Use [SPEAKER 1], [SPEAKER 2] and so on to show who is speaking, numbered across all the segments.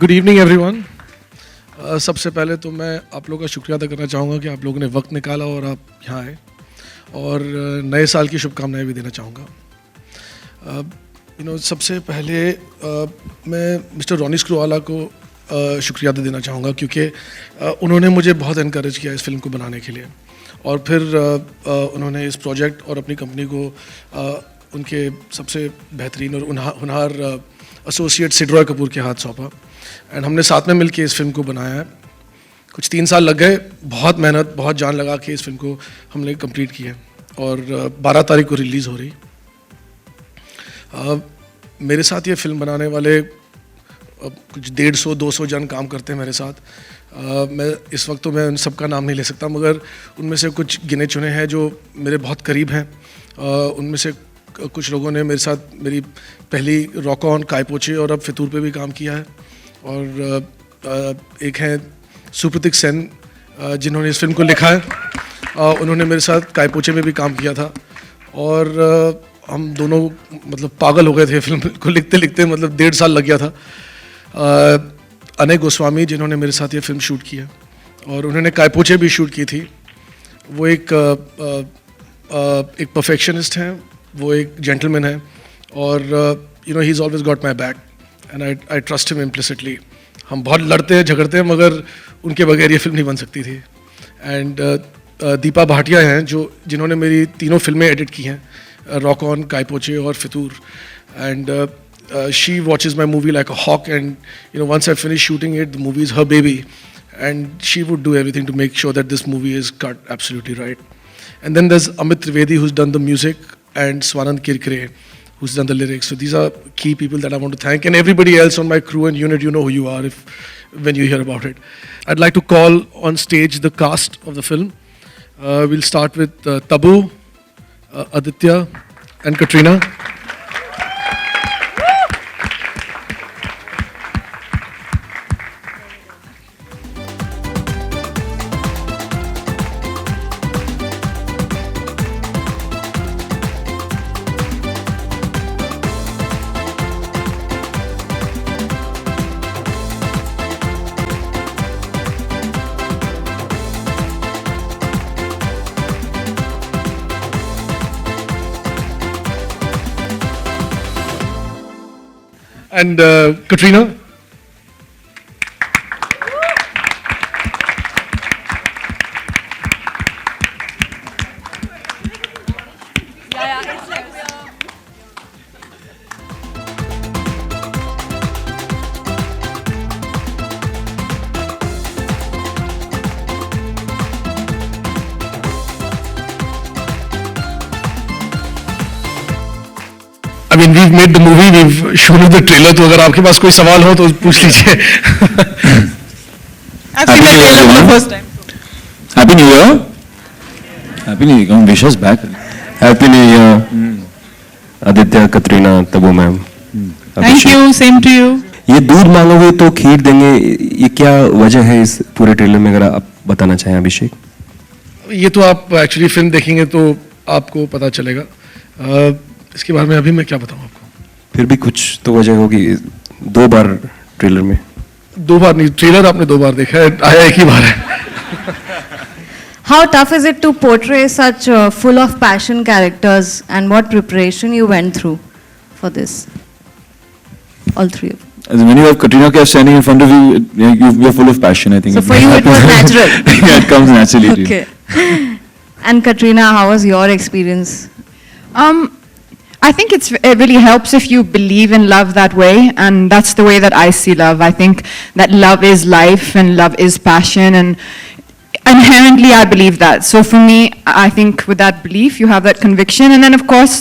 [SPEAKER 1] Good evening everyone. सबसे पहले तो मैं आप लोगों का शुक्रिया अदा करना चाहूँगा कि आप लोगों ने वक्त निकाला और आप यहाँ आए, और नए साल की शुभकामनाएं भी देना चाहूँगा। सबसे पहले मैं मिस्टर रॉनी स्क्रूवाला को शुक्रिया अदा देना चाहूँगा, क्योंकि उन्होंने मुझे बहुत इनकरेज किया इस फिल्म को बनाने के लिए, और फिर उन्होंने इस प्रोजेक्ट और अपनी कंपनी को उनके सबसे बेहतरीन और होनहार एसोसिएट सिड्रॉय कपूर के हाथ सौंपा, एंड हमने साथ में मिलकर इस फिल्म को बनाया है। कुछ 3 साल लग गए, बहुत मेहनत, बहुत जान लगा के इस फिल्म को हमने कंप्लीट किया, और 12 तारीख को रिलीज़ हो रही। मेरे साथ ये फिल्म बनाने वाले कुछ 150-200 जन काम करते हैं मेरे साथ। मैं इस वक्त तो मैं उन सबका नाम नहीं ले सकता, मगर उनमें से कुछ गिने चुने हैं जो मेरे बहुत करीब हैं। उनमें से कुछ लोगों ने मेरे साथ मेरी पहली रॉक ऑन, कायपोचे और अब फितूर पे भी काम किया है, और एक हैं सुप्रतीक सेन जिन्होंने इस फिल्म को लिखा है। उन्होंने मेरे साथ कायपोचे में भी काम किया था, और हम दोनों मतलब पागल हो गए थे फिल्म को लिखते लिखते, मतलब 1.5 साल लग गया था। अनय गोस्वामी जिन्होंने मेरे साथ ये फिल्म शूट की है, और उन्होंने कायपोचे भी शूट की थी। वो एक परफेक्शनिस्ट हैं, वो एक जेंटलमैन है, और he is always got my back and I trust him implicitly. हम बहुत लड़ते हैं, झगड़ते हैं, मगर उनके बगैर ये फिल्म नहीं बन सकती थी। एंड दीपा भाटिया हैं जिन्होंने मेरी तीनों फिल्में एडिट की हैं, रॉक ऑन, कायपोचे और Fitoor. And she watches my movie like a hawk, and once I finish shooting it, the movie is her baby, and she would do everything to make sure that this movie is cut absolutely right. And then there's Amit Trivedi, who's done the music, and Swanand Kirkare, who's done the lyrics. So these are key people that I want to thank, and everybody else on my crew and unit. You know who you are when you hear about it. I'd like to call on stage the cast of the film. We'll start with Tabu, Aditya, and Katrina. And Katrina. I mean, we've made the movie, we've shown you the trailer, तो अगर आपके पास कोई सवाल हो तो पूछ लीजिए।
[SPEAKER 2] I've seen the trailer for the first time.
[SPEAKER 3] Happy New Year. Happy New Year. Come wish us back. Happy New Year. Aditya, Katrina, Tabu ma'am.
[SPEAKER 2] Thank you. Same to you.
[SPEAKER 3] ये दूध मांगोगे तो खीर देंगे, ये क्या वजह है इस पूरे ट्रेलर में, अगर आप बताना चाहें अभिषेक?
[SPEAKER 1] ये तो आप एक्चुअली फिल्म देखेंगे तो आपको पता चलेगा। इसके बारे में अभी मैं क्या बताऊं आपको?
[SPEAKER 3] फिर भी कुछ तो वजह होगी, 2 बार ट्रेलर में।
[SPEAKER 1] 2 बार नहीं, ट्रेलर आपने 2 बार देखा है, आया एक ही बार है।
[SPEAKER 4] How tough is it to portray such full of passion characters, and what preparation you went through for this? All 3 of you.
[SPEAKER 5] When you have Katrina Kaif standing in front of you, you're full of passion, I think.
[SPEAKER 4] So for you it was natural.
[SPEAKER 5] Yeah, it comes naturally to you.
[SPEAKER 4] Okay. And Katrina, how was your experience?
[SPEAKER 2] I think it really helps if you believe in love that way, and that's the way that I see love. I think that love is life and love is passion, and inherently I believe that. So for me, I think with that belief, you have that conviction. And then of course,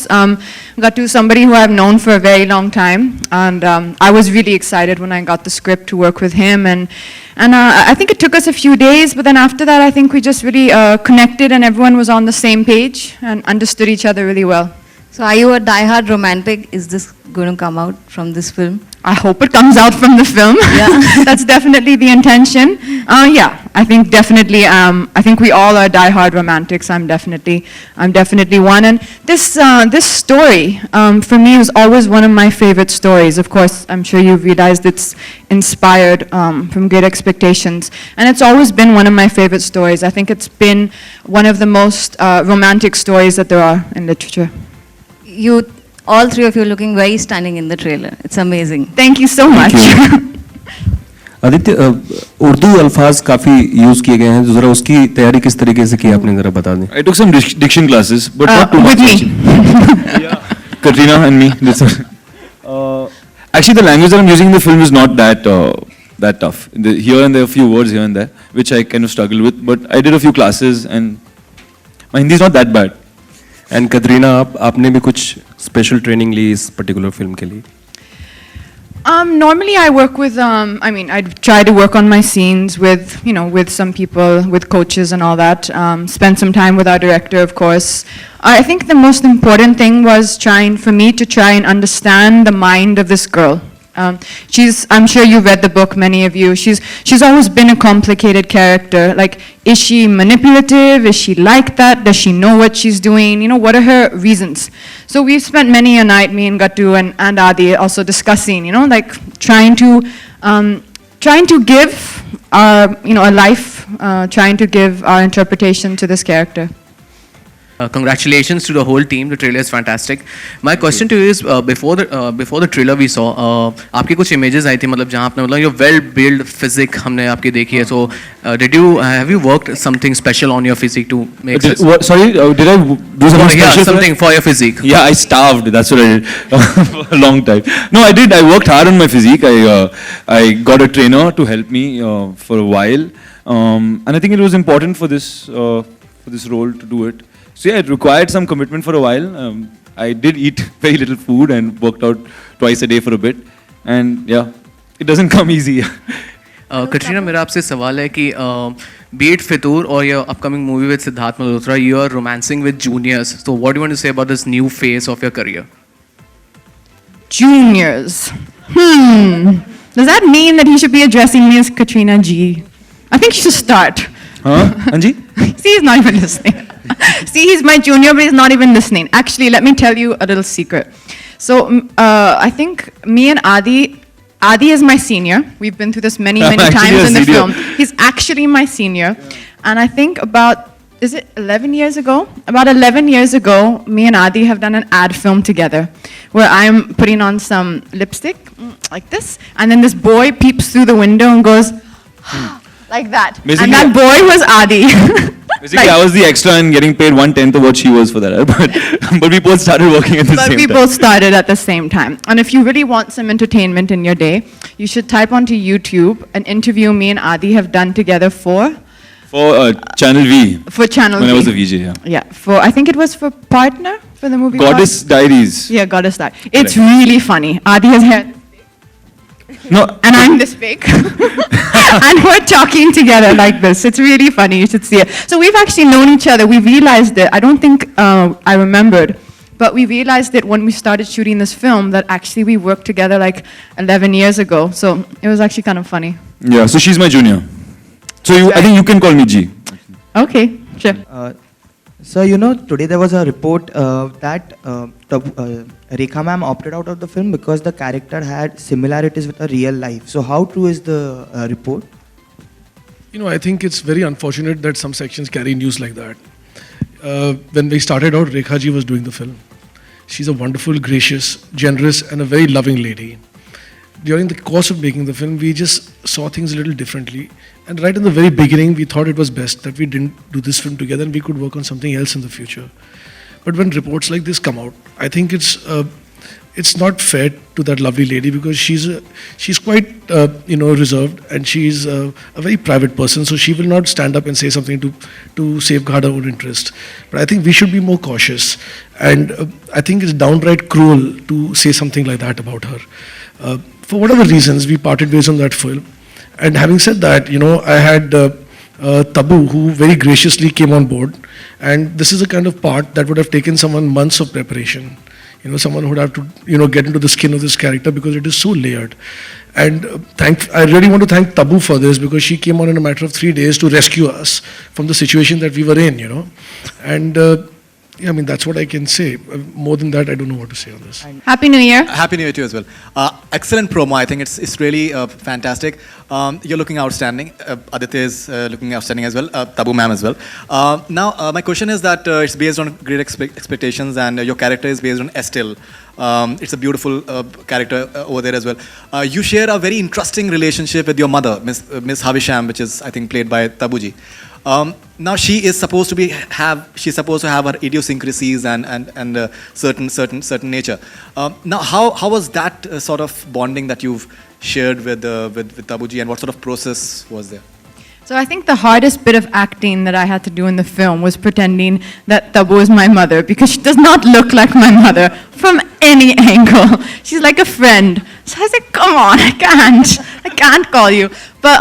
[SPEAKER 2] got to somebody who I've known for a very long time, and I was really excited when I got the script to work with him. And I think it took us a few days, but then after that, I think we just really connected, and everyone was on the same page and understood each other really well.
[SPEAKER 4] So are you a die-hard romantic? Is this going to come out from this film?
[SPEAKER 2] I hope it comes out from the film.
[SPEAKER 4] Yeah.
[SPEAKER 2] That's definitely the intention. Yeah, I think definitely, I think we all are diehard romantics. I'm definitely one. And this story, for me, was always one of my favorite stories. Of course, I'm sure you've realized it's inspired from Great Expectations. And it's always been one of my favorite stories. I think it's been one of the most romantic stories that there are in literature.
[SPEAKER 4] You, all three of you, looking very stunning in the trailer. It's amazing.
[SPEAKER 2] Thank you so much.
[SPEAKER 3] Aditya Urdu अल्फाज काफी use किए गए हैं, जरा उसकी तैयारी किस तरीके से की आपने, जरा बता दें.
[SPEAKER 5] I took some diction classes, but not too
[SPEAKER 2] With
[SPEAKER 5] much.
[SPEAKER 2] me.
[SPEAKER 5] actually. Katrina and me. That's all. Actually, the language that I'm using in the film is not that tough. Here and there, a few words here and there, which I kind of struggle with. But I did a few classes, and my Hindi is not that bad.
[SPEAKER 3] And Katrina, आपने भी कुछ special training ली इस particular film के लिए?
[SPEAKER 2] Normally I work with, I try to work on my scenes with, with some people, with coaches and all that. Spend some time with our director, of course. I think the most important thing was for me to try and understand the mind of this girl. I'm sure you've read the book, many of you. She's always been a complicated character. Like, is she manipulative? Is she like that? Does she know what she's doing? What are her reasons? So we've spent many a night, me and Gattu and Adi, also discussing, like trying to give a life, trying to give our interpretation to this character.
[SPEAKER 6] Congratulations to the whole team. The trailer is fantastic. My question to you is, before the trailer we saw, आपकी कुछ images आई थी, मतलब जहाँ आपने मतलब your well-built physique हमने आपकी देखी है. So, have you worked something special on your physique to make this?
[SPEAKER 5] Sorry, did I do something special?
[SPEAKER 6] Yeah,
[SPEAKER 5] for
[SPEAKER 6] something
[SPEAKER 5] that?
[SPEAKER 6] for your physique.
[SPEAKER 5] Yeah, I starved. That's what I did for a long time. No, I did. I worked hard on my physique. I got a trainer to help me for a while, and I think it was important for this role to do it. So yeah, it required some commitment for a while. I did eat very little food and worked out twice a day for a bit, and yeah, it doesn't come easy.
[SPEAKER 6] Katrina, मेरा आपसे सवाल है कि be it Fitur or your upcoming movie with Siddharth Malhotra, you are romancing with juniors. So what do you want to say about this new phase of your career?
[SPEAKER 2] Juniors. Does that mean that he should be addressing me as Katrina G? I think he should start.
[SPEAKER 5] Huh, Anji?
[SPEAKER 2] See, he's not even listening. See, he's my junior, but he's not even listening. Actually, let me tell you a little secret. So, I think me and Adi is my senior. We've been through this many
[SPEAKER 5] Actually,
[SPEAKER 2] times in the
[SPEAKER 5] senior.
[SPEAKER 2] film. He's actually my senior. And I think is it 11 years ago? About 11 years ago, me and Adi have done an ad film together where I'm putting on some lipstick, like this, and then this boy peeps through the window and goes, like that.
[SPEAKER 5] Basically-
[SPEAKER 2] and that boy was Adi.
[SPEAKER 5] Basically, I was the extra and getting paid 1/10 of what she was for that. But we both started working at the
[SPEAKER 2] But
[SPEAKER 5] same
[SPEAKER 2] we
[SPEAKER 5] time.
[SPEAKER 2] both started at the same time. And if you really want some entertainment in your day, you should type onto YouTube an interview me and Adi have done together for
[SPEAKER 5] For Channel V.
[SPEAKER 2] Channel
[SPEAKER 5] When
[SPEAKER 2] V.
[SPEAKER 5] I was a VJ, yeah.
[SPEAKER 2] Yeah, I think it was for Partner, for the movie
[SPEAKER 5] Goddess Diaries.
[SPEAKER 2] Yeah, Goddess Diaries. It's
[SPEAKER 5] Correct.
[SPEAKER 2] really funny. Adi has hair,
[SPEAKER 5] No,
[SPEAKER 2] and I'm this big. And we're talking together like this. It's really funny. You should see it. So we've actually known each other. We realized it. I don't think I remembered, but we realized it when we started shooting this film that actually we worked together like 11 years ago. So it was actually kind of funny.
[SPEAKER 5] yeah, so she's my junior. So I think you can call me G.
[SPEAKER 2] Okay, sure.
[SPEAKER 7] So, today there was a report that Rekha ma'am opted out of the film because the character had similarities with her real life. So, how true is the report?
[SPEAKER 1] I think it's very unfortunate that some sections carry news like that. When we started out, Rekha ji was doing the film. She's a wonderful, gracious, generous, and a very loving lady. During the course of making the film, we just saw things a little differently. And right in the very beginning, we thought it was best that we didn't do this film together and we could work on something else in the future. But when reports like this come out, I think it's not fair to that lovely lady because she's quite reserved and she's a very private person, so she will not stand up and say something to safeguard her own interest. But I think we should be more cautious, and I think it's downright cruel to say something like that about her. For whatever reasons, we parted ways on that film. And having said that, I had Tabu, who very graciously came on board, and this is a kind of part that would have taken someone months of preparation. someone who would have to, get into the skin of this character because it is so layered. And I really want to thank Tabu for this because she came on in a matter of 3 days to rescue us from the situation that we were in. And yeah, I mean, that's what I can say. More than that, I don't know what to say on this.
[SPEAKER 2] Happy New Year.
[SPEAKER 8] Happy New Year to you as well. Excellent promo. I think it's really fantastic. You're looking outstanding. Aditya is looking outstanding as well. Tabu ma'am as well. Now, my question is that it's based on great expectations, and your character is based on Estelle. It's a beautiful character over there as well. You share a very interesting relationship with your mother, Miss Havisham, which is, I think, played by Tabuji. Now she is supposed to have her idiosyncrasies and certain nature. Now how was that sort of bonding that you've shared with Tabuji, and what sort of process was there?
[SPEAKER 2] So I think the hardest bit of acting that I had to do in the film was pretending that Tabu is my mother, because she does not look like my mother from any angle. She's like a friend. So I was like, come on, I can't call you. But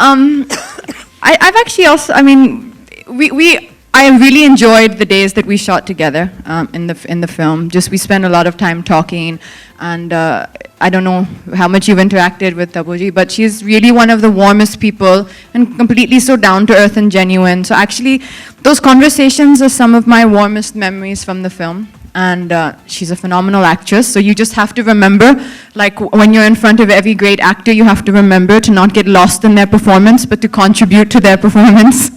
[SPEAKER 2] I've actually also, I mean, I really enjoyed the days that we shot together in the film. Just we spent a lot of time talking, and I don't know how much you've interacted with Tabuji, but she's really one of the warmest people and completely so down to earth and genuine. So actually, those conversations are some of my warmest memories from the film. And she's a phenomenal actress, so you just have to remember, like when you're in front of every great actor, you have to remember to not get lost in their performance, but to contribute to their performance.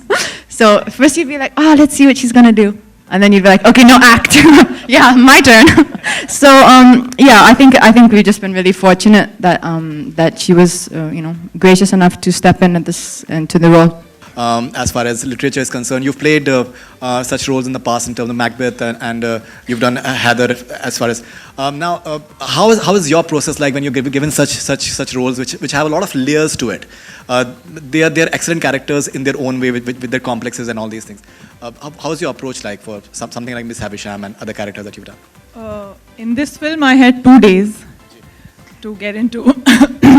[SPEAKER 2] So first you'd be like, oh, let's see what she's gonna do. And then you'd be like, okay, no, act. Yeah, my turn. So yeah, I think we've just been really fortunate that that she was gracious enough to step in into the role.
[SPEAKER 8] As far as literature is concerned, you've played such roles in the past in terms of Macbeth, and you've done Heather. As far as now, how is your process like when you're given such roles which have a lot of layers to it? They are excellent characters in their own way with their complexes and all these things. How is your approach like for something like Miss Havisham and other characters that you've done?
[SPEAKER 9] In this film, I had 2 days to get into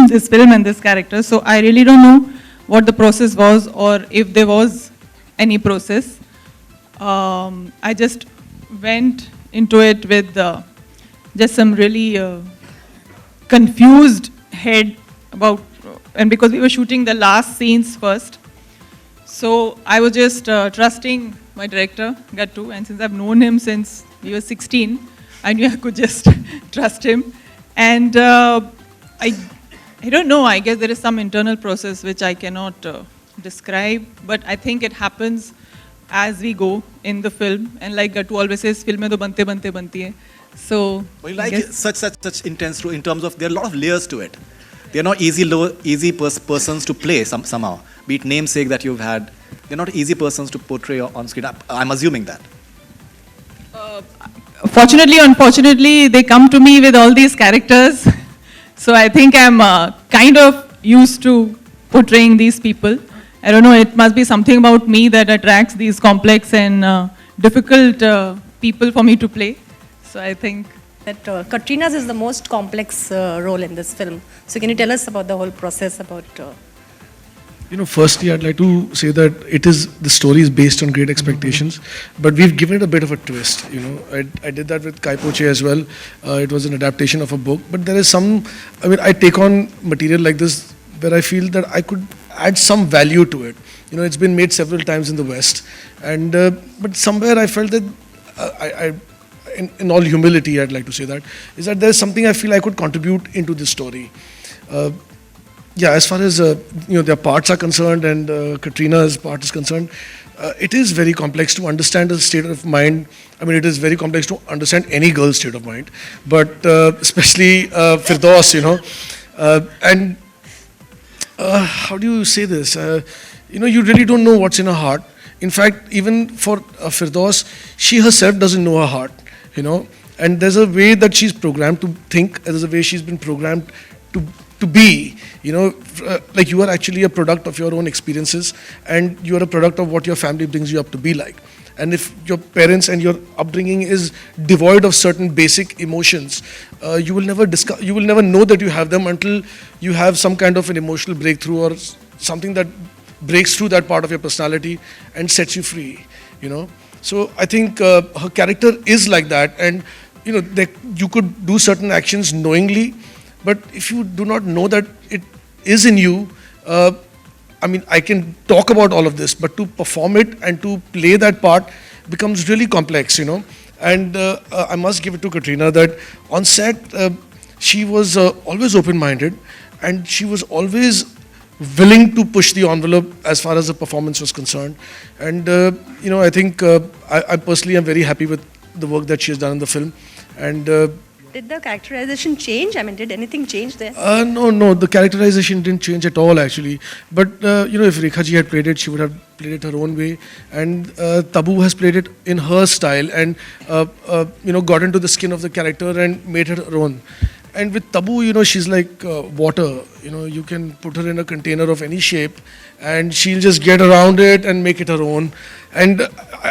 [SPEAKER 9] this film and this character, so I really don't know what the process was, or if there was any process. I just went into it with just some really confused head about, and because we were shooting the last scenes first, so I was just trusting my director, Gattu, and since I've known him since we were 16, I knew I could just trust him. And I don't know, I guess there is some internal process which I cannot describe, but I think it happens as we go in the film. And like Gattu always says, film mein to bante hai. So,
[SPEAKER 8] well, like such intense role in terms of there are a lot of layers to it. They're not easy persons to play somehow. Be it namesake that you've had, they're not easy persons to portray on screen. I'm assuming that.
[SPEAKER 9] Fortunately, unfortunately, they come to me with all these characters. So I think I'm kind of used to portraying these people. I don't know, it must be something about me that attracts these complex and difficult people for me to play. So I think
[SPEAKER 10] that Katrina's is the most complex role in this film. So can you tell us about the whole process about...
[SPEAKER 1] Firstly, I'd like to say that the story is based on great expectations, but we've given it a bit of a twist. I did that with Kai Poche as well. It was an adaptation of a book, but there is I take on material like this where I feel that I could add some value to it. It's been made several times in the West, and but somewhere I felt that in all humility, I'd like to say that there's something I feel I could contribute into this story. Yeah, as far as their parts are concerned and Katrina's part is concerned, it is very complex to understand the state of mind. I mean, it is very complex to understand any girl's state of mind, but especially Firdaus, and how do you say this? You really don't know what's in her heart. In fact, even for Firdaus, she herself doesn't know her heart, and there's a way that she's programmed to think, there's a way she's been programmed to be, like you are actually a product of your own experiences, and you are a product of what your family brings you up to be like. And if your parents and your upbringing is devoid of certain basic emotions, you will never know that you have them until you have some kind of an emotional breakthrough or something that breaks through that part of your personality and sets you free. So I think her character is like that, and you know, you could do certain actions knowingly, but if you do not know that it is in you, I mean, I can talk about all of this, but to perform it and to play that part becomes really complex, you know. And I must give it to Katrina that on set, she was always open-minded, and she was always willing to push the envelope as far as the performance was concerned. And, you know, I think I personally am very happy with the work that she has done in the film. And
[SPEAKER 10] Did the characterization change? I mean, did anything change there?
[SPEAKER 1] no, the characterization didn't change at all actually. But you know, if Rekha ji had played it, she would have played it her own way. And Tabu has played it in her style and you know, got into the skin of the character and made it her own. And with Tabu, you know, she's like water. You know, you can put her in a container of any shape, and she'll just get around it and make it her own. And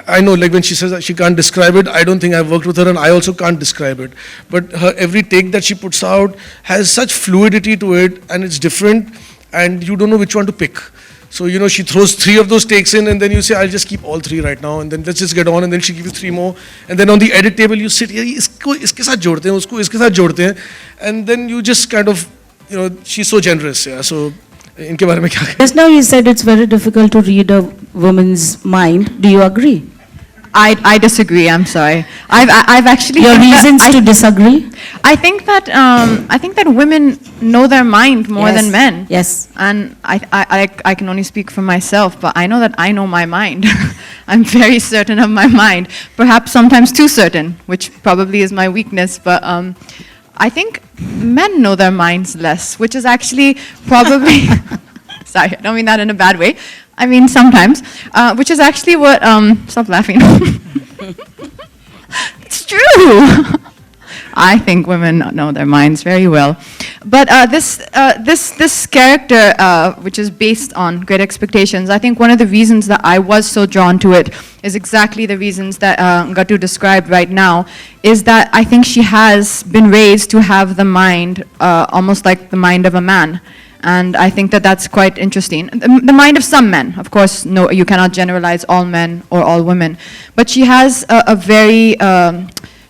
[SPEAKER 1] I know, like when she says that she can't describe it, I don't think I've worked with her, and I also can't describe it. But her every take that she puts out has such fluidity to it, and it's different, and you don't know which one to pick. So, you know, she throws 3 of those takes in, and then you say, I'll just keep all 3 right now, and then let's just get on, and then she gives you 3 more. And then on the edit table, you sit here, isko iske saath jodte hain, usko iske saath jodte hain, and then you just kind of, you know, she's so generous, yeah. So, इनके बारे में क्या कहें?
[SPEAKER 11] Just now you said it's very difficult to read a woman's mind. Do you agree?
[SPEAKER 2] I disagree. I'm sorry. I've actually
[SPEAKER 11] Your reasons to disagree?
[SPEAKER 2] I think that women know their mind more
[SPEAKER 11] Yes.
[SPEAKER 2] than men.
[SPEAKER 11] Yes.
[SPEAKER 2] And I can only speak for myself, but I know that I know my mind. I'm very certain of my mind. Perhaps sometimes too certain, which probably is my weakness. But I think men know their minds less, which is actually probably. Sorry, I don't mean that in a bad way. I mean sometimes, which is actually what. Stop laughing. It's true. I think women know their minds very well. But this character, which is based on Great Expectations, I think one of the reasons that I was so drawn to it is exactly the reasons that Gatu described right now, is that I think she has been raised to have the mind, almost like the mind of a man. And I think that that's quite interesting. The mind of some men, of course, no, you cannot generalize all men or all women. But she has a very,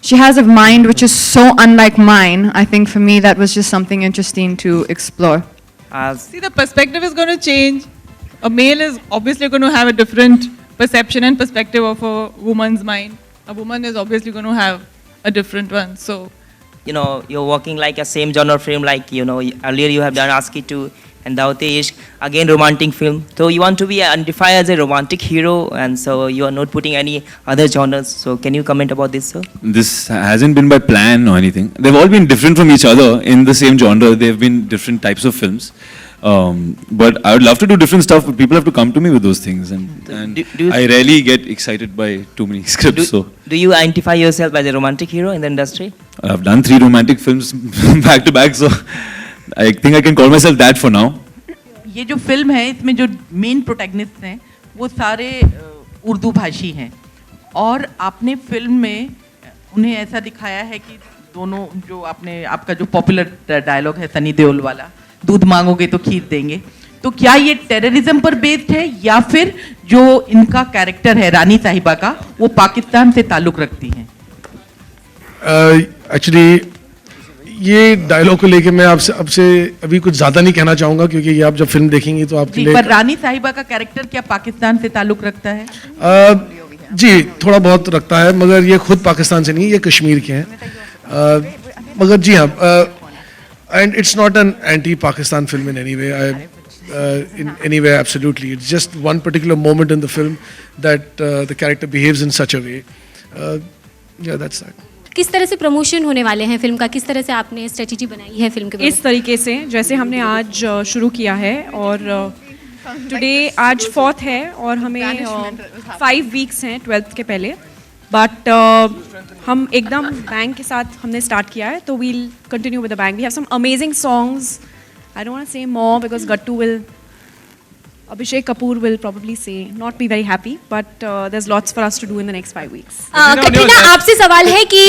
[SPEAKER 2] she has a mind which is so unlike mine. I think for me that was just something interesting to explore.
[SPEAKER 9] See, the perspective is going to change. A male is obviously going to have a different perception and perspective of a woman's mind. A woman is obviously going to have a different one. So,
[SPEAKER 12] you know, you're working like a same genre film, like, you know, earlier you have done Aski 2 and Daute Ishq, again romantic film. So you want to be identified as a romantic hero, and so you are not putting any other genres. So can you comment about this, sir?
[SPEAKER 5] This hasn't been by plan or anything. They've all been different from each other in the same genre. They've been different types of films. But I would love to do different stuff, but people have to come to me with those things. And
[SPEAKER 12] Do you-
[SPEAKER 5] I rarely get excited by too many scripts.
[SPEAKER 12] Do you identify yourself as a romantic hero in the industry?
[SPEAKER 5] I've done 3 romantic films back to back, so I think I can call myself that for now.
[SPEAKER 13] ये जो film है इसमें जो main protagonist हैं वो सारे उर्दू भाषी हैं और आपने फिल्म में उन्हें ऐसा दिखाया है कि दोनों जो आपका जो पॉपुलर डायलॉग है सनी देओल वाला, दूध मांगोगे तो खीर देंगे, तो क्या ये टेररिज्म पर बेस्ड है या फिर जो इनका कैरेक्टर है रानी साहिबा का वो पाकिस्तान से ताल्लुक रखती हैं?
[SPEAKER 1] एक्चुअली ये डायलॉग को लेके मैं आपसे अभी कुछ ज़्यादा नहीं कहना चाहूँगा, क्योंकि ये आप जब फिल्म देखेंगी तो आपके
[SPEAKER 13] जी,
[SPEAKER 1] लिए
[SPEAKER 13] पर रानी साहिबा का कैरेक्टर क्या पाकिस्तान से ताल्लुक रखता है?
[SPEAKER 1] जी थोड़ा बहुत रखता है, मगर ये खुद पाकिस्तान से नहीं, ये कश्मीर के हैं। मगर जी हाँ, and it's not an anti Pakistan film in any way, in any way, absolutely. It's just one particular moment in the film that the character behaves in such a way. Yeah, that's that.
[SPEAKER 14] किस तरह से promotion होने वाले हैं film का, किस तरह से आपने स्ट्रेटजी बनाई है फिल्म के बारे में?
[SPEAKER 15] इस तरीके से जैसे हमने आज शुरू किया है और टुडे आज 4th है और हमें 5 वीक्स हैं 12th के पहले, बट हम एकदम बैंग के साथ हमने स्टार्ट किया है, तो we'll continue with the bang. We have some amazing songs. I don't want to say more because Abhishek Kapoor will probably say not be very happy, but there's lots for us to do in the next 5 weeks.
[SPEAKER 14] Katrina, आपसे सवाल है कि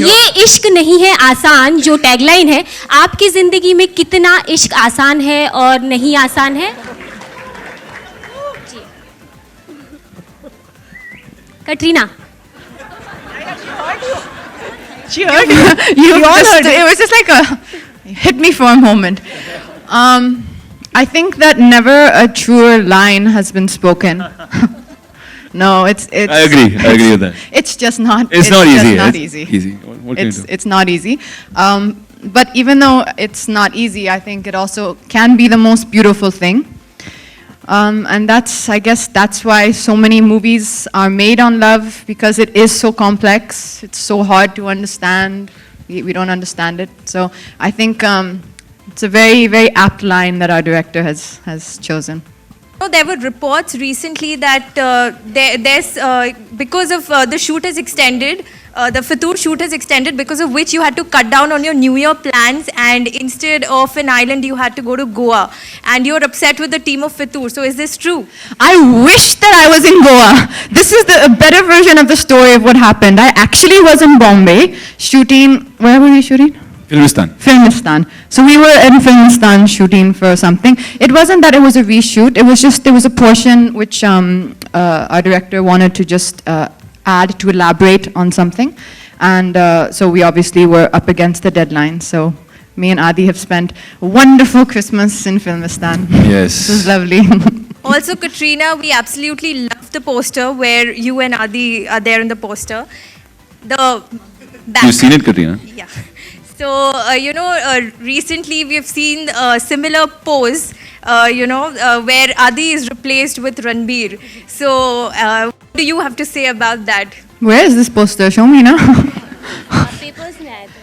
[SPEAKER 14] ये इश्क नहीं है आसान जो टैगलाइन है, आपकी जिंदगी में कितना इश्क आसान है और नहीं आसान है? Katrina,
[SPEAKER 9] cheered.
[SPEAKER 2] You
[SPEAKER 9] We all
[SPEAKER 2] just,
[SPEAKER 9] heard it.
[SPEAKER 2] it was just like a hit me for a moment. I think that never a truer line has been spoken. No, it's.
[SPEAKER 5] I agree with that.
[SPEAKER 2] It's just not.
[SPEAKER 5] It's not
[SPEAKER 2] just
[SPEAKER 5] easy.
[SPEAKER 2] Not
[SPEAKER 5] It's
[SPEAKER 2] easy.
[SPEAKER 5] easy. What can you do?
[SPEAKER 2] It's not easy. But even though it's not easy, I think it also can be the most beautiful thing. And I guess that's why so many movies are made on love, because it is so complex. It's so hard to understand. We don't understand it. So I think it's a very, very apt line that our director has chosen.
[SPEAKER 16] There were reports recently that there's because of the shoot is extended, the Fitur shoot is extended, because of which you had to cut down on your New Year plans, and instead of an island you had to go to Goa, and you're upset with the team of Fitur. So is this true?
[SPEAKER 2] I wish that I was in Goa. This is a better version of the story of what happened. I actually was in Bombay shooting. Where were we shooting? Filmistan. So we were in Filmistan shooting for something. It wasn't that it was a reshoot. It was just there was a portion which our director wanted to just add to elaborate on something, and so we obviously were up against the deadline. So me and Adi have spent a wonderful Christmas in Filmistan.
[SPEAKER 5] Yes.
[SPEAKER 2] It was lovely.
[SPEAKER 16] Also, Katrina, we absolutely love the poster where you and Adi are there in the poster. The back.
[SPEAKER 5] You've seen it, Katrina?
[SPEAKER 16] Yeah. So, recently we have seen a similar pose, where Adi is replaced with Ranbir. So, what do you have to say about that?
[SPEAKER 2] Where is this poster? Show me now.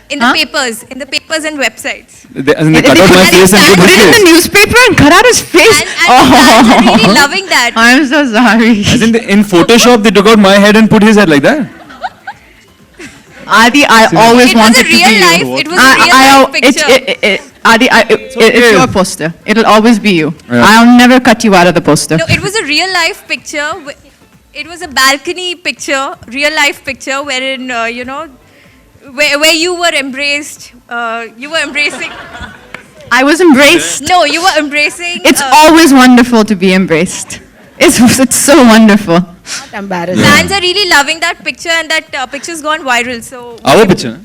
[SPEAKER 16] In the papers and websites.
[SPEAKER 5] They cut out my face and
[SPEAKER 2] Put
[SPEAKER 5] put
[SPEAKER 2] it in
[SPEAKER 5] his
[SPEAKER 2] the
[SPEAKER 5] face.
[SPEAKER 2] newspaper and cut out his face.
[SPEAKER 16] And fans are really loving that.
[SPEAKER 2] I'm so sorry.
[SPEAKER 5] As in Photoshop, they took out my head and put his head like that.
[SPEAKER 2] Adi, I always
[SPEAKER 16] It was
[SPEAKER 2] wanted
[SPEAKER 16] a
[SPEAKER 2] to be
[SPEAKER 16] real
[SPEAKER 2] you.
[SPEAKER 16] life. It was a real life picture.
[SPEAKER 2] Adi, it's your poster. It'll always be you.
[SPEAKER 5] Yeah.
[SPEAKER 2] I'll never cut you out of the poster.
[SPEAKER 16] No, it was a real life picture. It was a balcony picture, real life picture, wherein where you were embraced. You were embracing.
[SPEAKER 2] I was embraced.
[SPEAKER 16] No, you were embracing.
[SPEAKER 2] It's always wonderful to be embraced. It's so wonderful.
[SPEAKER 11] Not embarrassing.
[SPEAKER 16] Fans are really loving that picture, and that picture's gone viral. So
[SPEAKER 5] Our picture.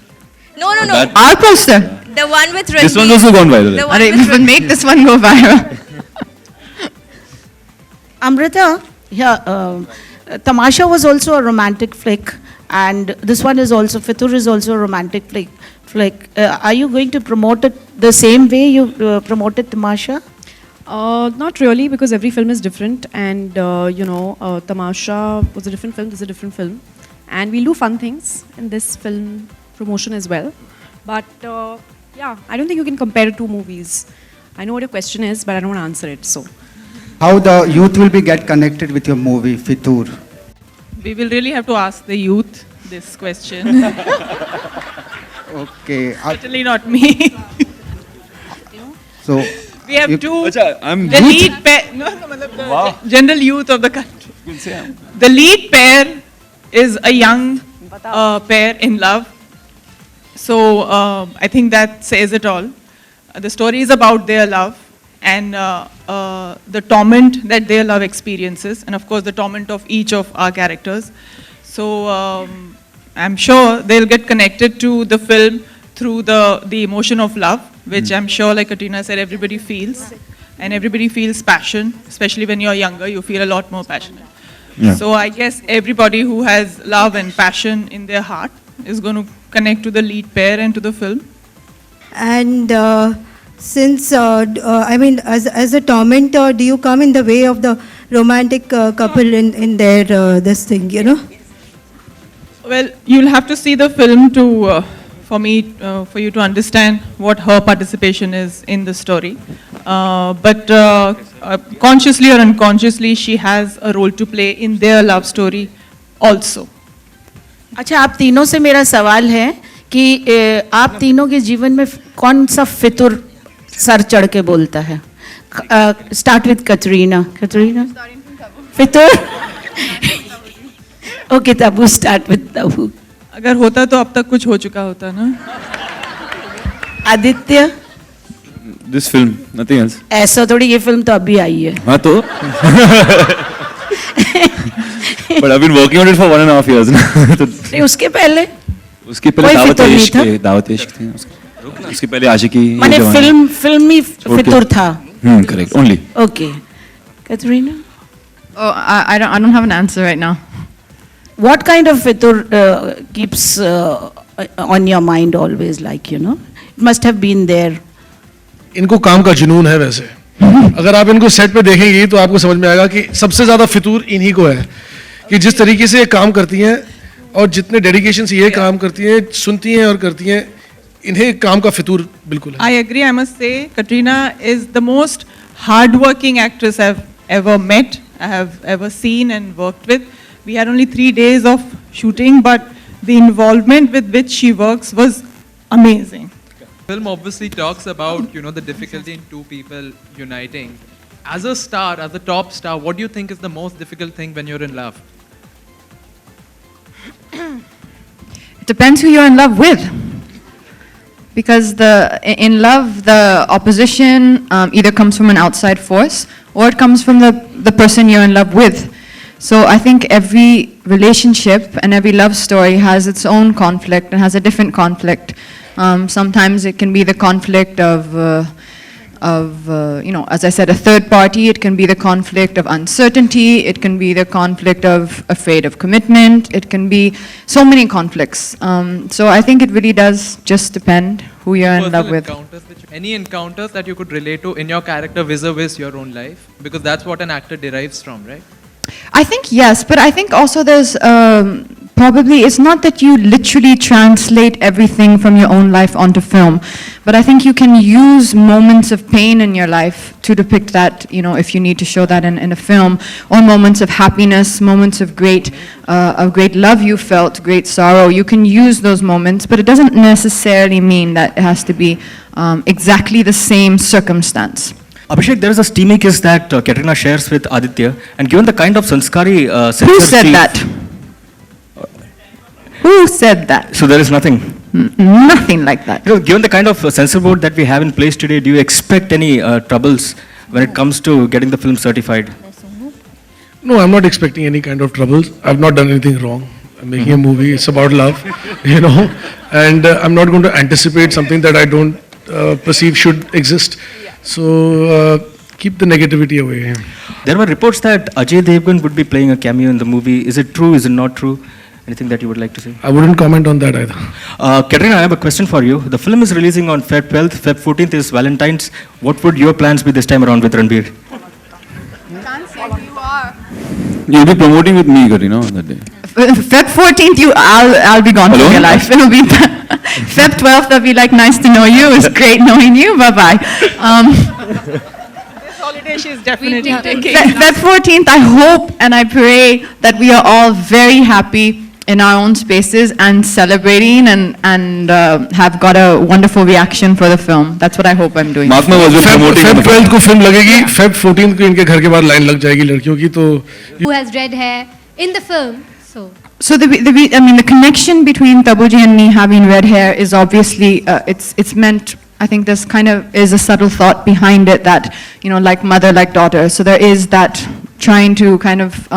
[SPEAKER 16] no.
[SPEAKER 5] That-
[SPEAKER 2] Our poster.
[SPEAKER 16] The one with Ranbir.
[SPEAKER 5] This one's also gone viral.
[SPEAKER 16] The one
[SPEAKER 2] Alright,
[SPEAKER 16] with
[SPEAKER 2] but make this one go viral.
[SPEAKER 11] Amrita, Tamasha was also a romantic flick, and this one is also, Fitur is also a romantic flick. Are you going to promote it the same way you promoted Tamasha?
[SPEAKER 15] Not really, because every film is different, and Tamasha was a different film, this is a different film, and we'll do fun things in this film promotion as well. But I don't think you can compare two movies. I know what your question is, but I don't want to answer it. So,
[SPEAKER 17] How the youth will be get connected with your movie Fitur?
[SPEAKER 9] We will really have to ask the youth this question.
[SPEAKER 17] Okay.
[SPEAKER 9] Certainly not me.
[SPEAKER 17] So
[SPEAKER 9] We have
[SPEAKER 17] you-
[SPEAKER 9] two.
[SPEAKER 5] I'm
[SPEAKER 9] The
[SPEAKER 5] youth.
[SPEAKER 9] lead pair. No, matlab the
[SPEAKER 5] Wow.
[SPEAKER 9] general youth of the country.
[SPEAKER 5] You can say I'm-
[SPEAKER 9] The lead pair is a young pair in love. So I think that says it all. The story is about their love and the torment that their love experiences, and of course the torment of each of our characters. So I'm sure they'll get connected to the film through the emotion of love, which I'm sure, like Katrina said, everybody feels. And everybody feels passion, especially when you're younger, you feel a lot more passionate.
[SPEAKER 5] Yeah.
[SPEAKER 9] So I guess everybody who has love and passion in their heart is going to connect to the lead pair and to the film.
[SPEAKER 18] And since, as a tormentor, do you come in the way of the romantic couple in their this thing,
[SPEAKER 9] Well, you'll have to see the film to, for you to understand what her participation is in the story. But consciously or unconsciously, she has a role to play in their love story also.
[SPEAKER 11] अच्छा, आप तीनों से मेरा सवाल है कि आप तीनों के जीवन में कौन सा फितुर सर चढ़ के बोलता है? Start with Katrina. Fitoor. Okay, Tabu start with Tabu.
[SPEAKER 9] अगर होता तो अब तक कुछ हो चुका होता ना.
[SPEAKER 11] Aditya.
[SPEAKER 5] This film, nothing else.
[SPEAKER 11] ऐसा थोड़ी, ये फिल्म तो अभी आई है.
[SPEAKER 5] हाँ तो. But I've been working on it for 1.5 years now.
[SPEAKER 11] नहीं, उसके पहले.
[SPEAKER 5] उसके पहले
[SPEAKER 11] कोई
[SPEAKER 5] दावत
[SPEAKER 11] फितूर नहीं
[SPEAKER 5] इश्क
[SPEAKER 11] था?
[SPEAKER 5] थे, दावत इश्क थे उसके पहले आशिकी ये
[SPEAKER 11] माने
[SPEAKER 5] जवानी।
[SPEAKER 11] फिल्मी फितूर था.
[SPEAKER 5] Correct only
[SPEAKER 11] Okay. Katrina?
[SPEAKER 2] Oh, I don't have an answer right now.
[SPEAKER 11] What kind of fitur keeps on your mind always, like, you know? It must have been there.
[SPEAKER 1] इनको काम का जुनून है वैसे अगर आप इनको सेट पे देखेंगी तो आपको समझ में आएगा कि सबसे ज्यादा फितूर इन्हीं को है कि जिस तरीके से ये काम करती हैं और जितने डेडिकेशन से ये काम करती हैं, सुनती हैं और करती हैं, इन्हें काम का फितूर बिल्कुल है.
[SPEAKER 9] I agree. I must say, Katrina is the most hardworking actress I've ever met, I have ever seen and worked with. We had only 3 days of shooting, but the involvement with which she works was amazing.
[SPEAKER 19] Film obviously talks about, you know, the difficulty in two people uniting. As a star, as a top star, what do you think is the most difficult thing when you're in love?
[SPEAKER 2] It depends who you're in love with. Because in love, the opposition either comes from an outside force or it comes from the person you're in love with. So I think every relationship and every love story has its own conflict and has a different conflict. Sometimes it can be the conflict of you know, as I said, a third party. It can be the conflict of uncertainty. It can be the conflict of afraid of commitment. It can be so many conflicts. So I think it really does just depend who you're in love with.
[SPEAKER 19] Any encounters that you could relate to in your character vis-a-vis your own life? Because that's what an actor derives from, right?
[SPEAKER 2] I think yes, but I think also there's probably, it's not that you literally translate everything from your own life onto film, but I think you can use moments of pain in your life to depict that, you know, if you need to show that in a film, or moments of happiness, moments of great love you felt, great sorrow. You can use those moments, but it doesn't necessarily mean that it has to be exactly the same circumstance.
[SPEAKER 20] Abhishek, there is a steamy kiss that Katrina shares with Aditya, and given the kind of sanskari
[SPEAKER 2] Who said that? Who said that?
[SPEAKER 20] So there is nothing.
[SPEAKER 2] Nothing like that.
[SPEAKER 20] You know, given the kind of censor board that we have in place today, do you expect any troubles when it comes to getting the film certified?
[SPEAKER 1] No, I'm not expecting any kind of troubles. I've not done anything wrong. I'm making a movie. It's about love, you know, and I'm not going to anticipate something that I don't perceive should exist. So keep the negativity away.
[SPEAKER 20] There were reports that Ajay Devgan would be playing a cameo in the movie. Is it true? Is it not true? Anything that you would like to say?
[SPEAKER 1] I wouldn't comment on that either.
[SPEAKER 20] Katrina, I have a question for you. The film is releasing on Feb 12th. Feb 14th is Valentine's. What would your plans be this time around with Ranbir?
[SPEAKER 5] You'll be promoting with me, Katrina, on that day.
[SPEAKER 2] Feb 14th, I'll be gone from your life. It'll be Feb 12th. I'll be like, nice to know you. It's great knowing you. Bye bye.
[SPEAKER 9] This holiday she's definitely taking.
[SPEAKER 2] Feb 14th, I hope and I pray that we are all very happy in our own spaces and celebrating and have got a wonderful reaction for the film. That's what I hope I'm doing.
[SPEAKER 1] Feb 12th को film लगेगी. Feb 14th को इनके घर के बाहर line लग जाएगी लड़कियों की तो.
[SPEAKER 14] Who has red hair in the film?
[SPEAKER 2] So the connection between Tabuji and me having red hair is obviously it's meant. I think there's kind of is a subtle thought behind it that, you know, like mother, like daughter. So there is that trying to kind of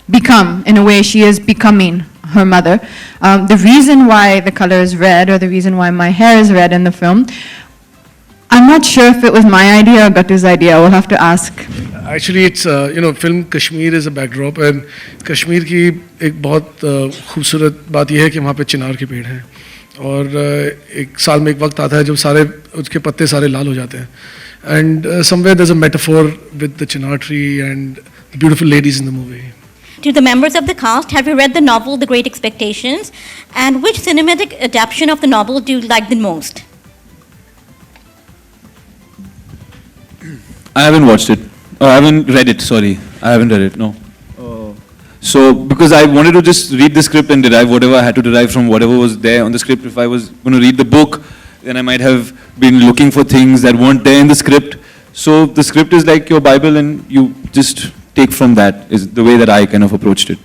[SPEAKER 2] become, in a way, she is becoming her mother. The reason why the color is red, or the reason why my hair is red in the film, I'm not sure if it was my idea or Gatu's idea. We'll have to ask.
[SPEAKER 1] Actually, it's you know, film Kashmir is a backdrop, and Kashmir की एक बहुत खूबसूरत बात यह है कि वहाँ पे चिनार के पेड़ हैं और एक साल में एक वक्त आता है जब सारे उसके पत्ते सारे लाल हो जाते हैं. And somewhere there's a metaphor with the chinar tree and the beautiful ladies in the movie.
[SPEAKER 21] To the members of the cast, have you read the novel The Great Expectations? And which cinematic adaptation of the novel do you like the most?
[SPEAKER 5] I haven't watched it. I haven't read it, sorry. I haven't read it, no. So, because I wanted to just read the script and derive whatever I had to derive from whatever was there on the script. If I was going to read the book, then I might have been looking for things that weren't there in the script. So, the script is like your Bible and you just take from that, is the way that I kind of approached it.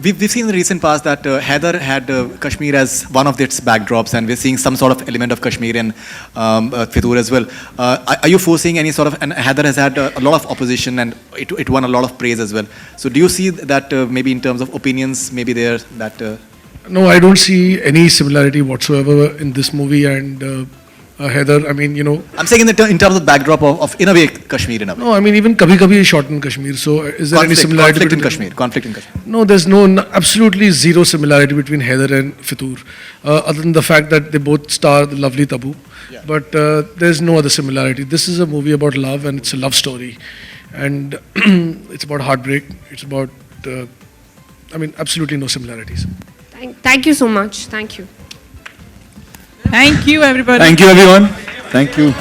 [SPEAKER 8] We've seen in the recent past that Heather had Kashmir as one of its backdrops, and we're seeing some sort of element of Kashmir in Fitur as well. Are you foreseeing any sort of, and Heather has had a lot of opposition and it won a lot of praise as well. So do you see that maybe in terms of opinions, maybe there that...
[SPEAKER 1] No, I don't see any similarity whatsoever in this movie and Heather. I mean, you know.
[SPEAKER 8] I'm saying in terms of the backdrop of in a way, Kashmir in a way.
[SPEAKER 1] No, I mean even Kabhi Kabhi is shot in Kashmir. So is there any similarity?
[SPEAKER 8] Conflict in Kashmir.
[SPEAKER 1] No, there's absolutely zero similarity between Heather and Fitoor, other than the fact that they both star the lovely Tabu.
[SPEAKER 8] Yeah.
[SPEAKER 1] But there's no other similarity. This is a movie about love and it's a love story, and it's about heartbreak. It's about, I mean, absolutely no similarities.
[SPEAKER 15] Thank you so much. Thank you.
[SPEAKER 9] Thank you, everybody.
[SPEAKER 5] Thank you, everyone. Thank you.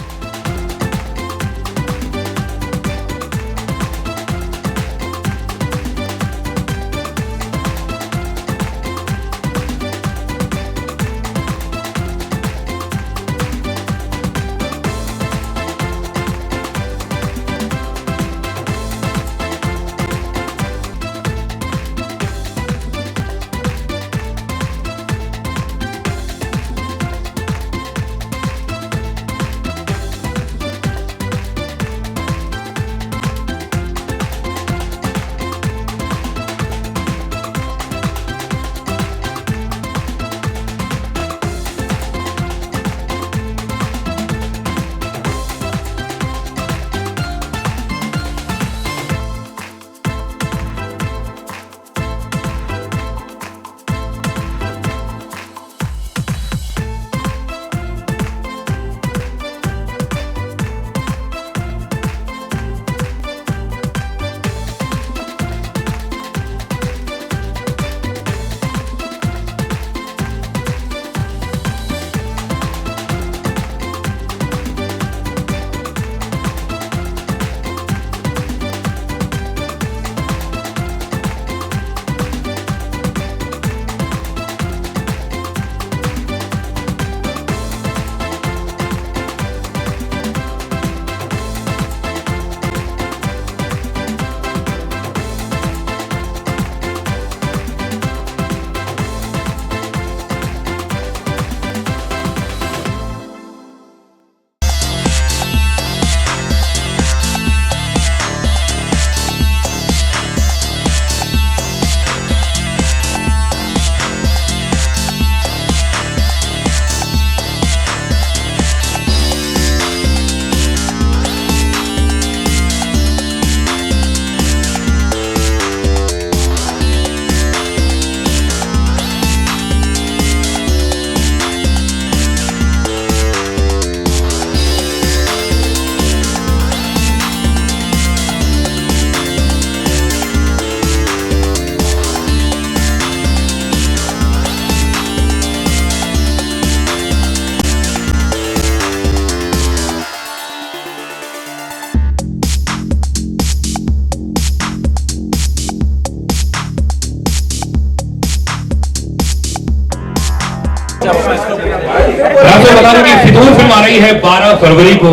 [SPEAKER 4] आपको बता दूं कि फितूर film आ रही है 12 फरवरी को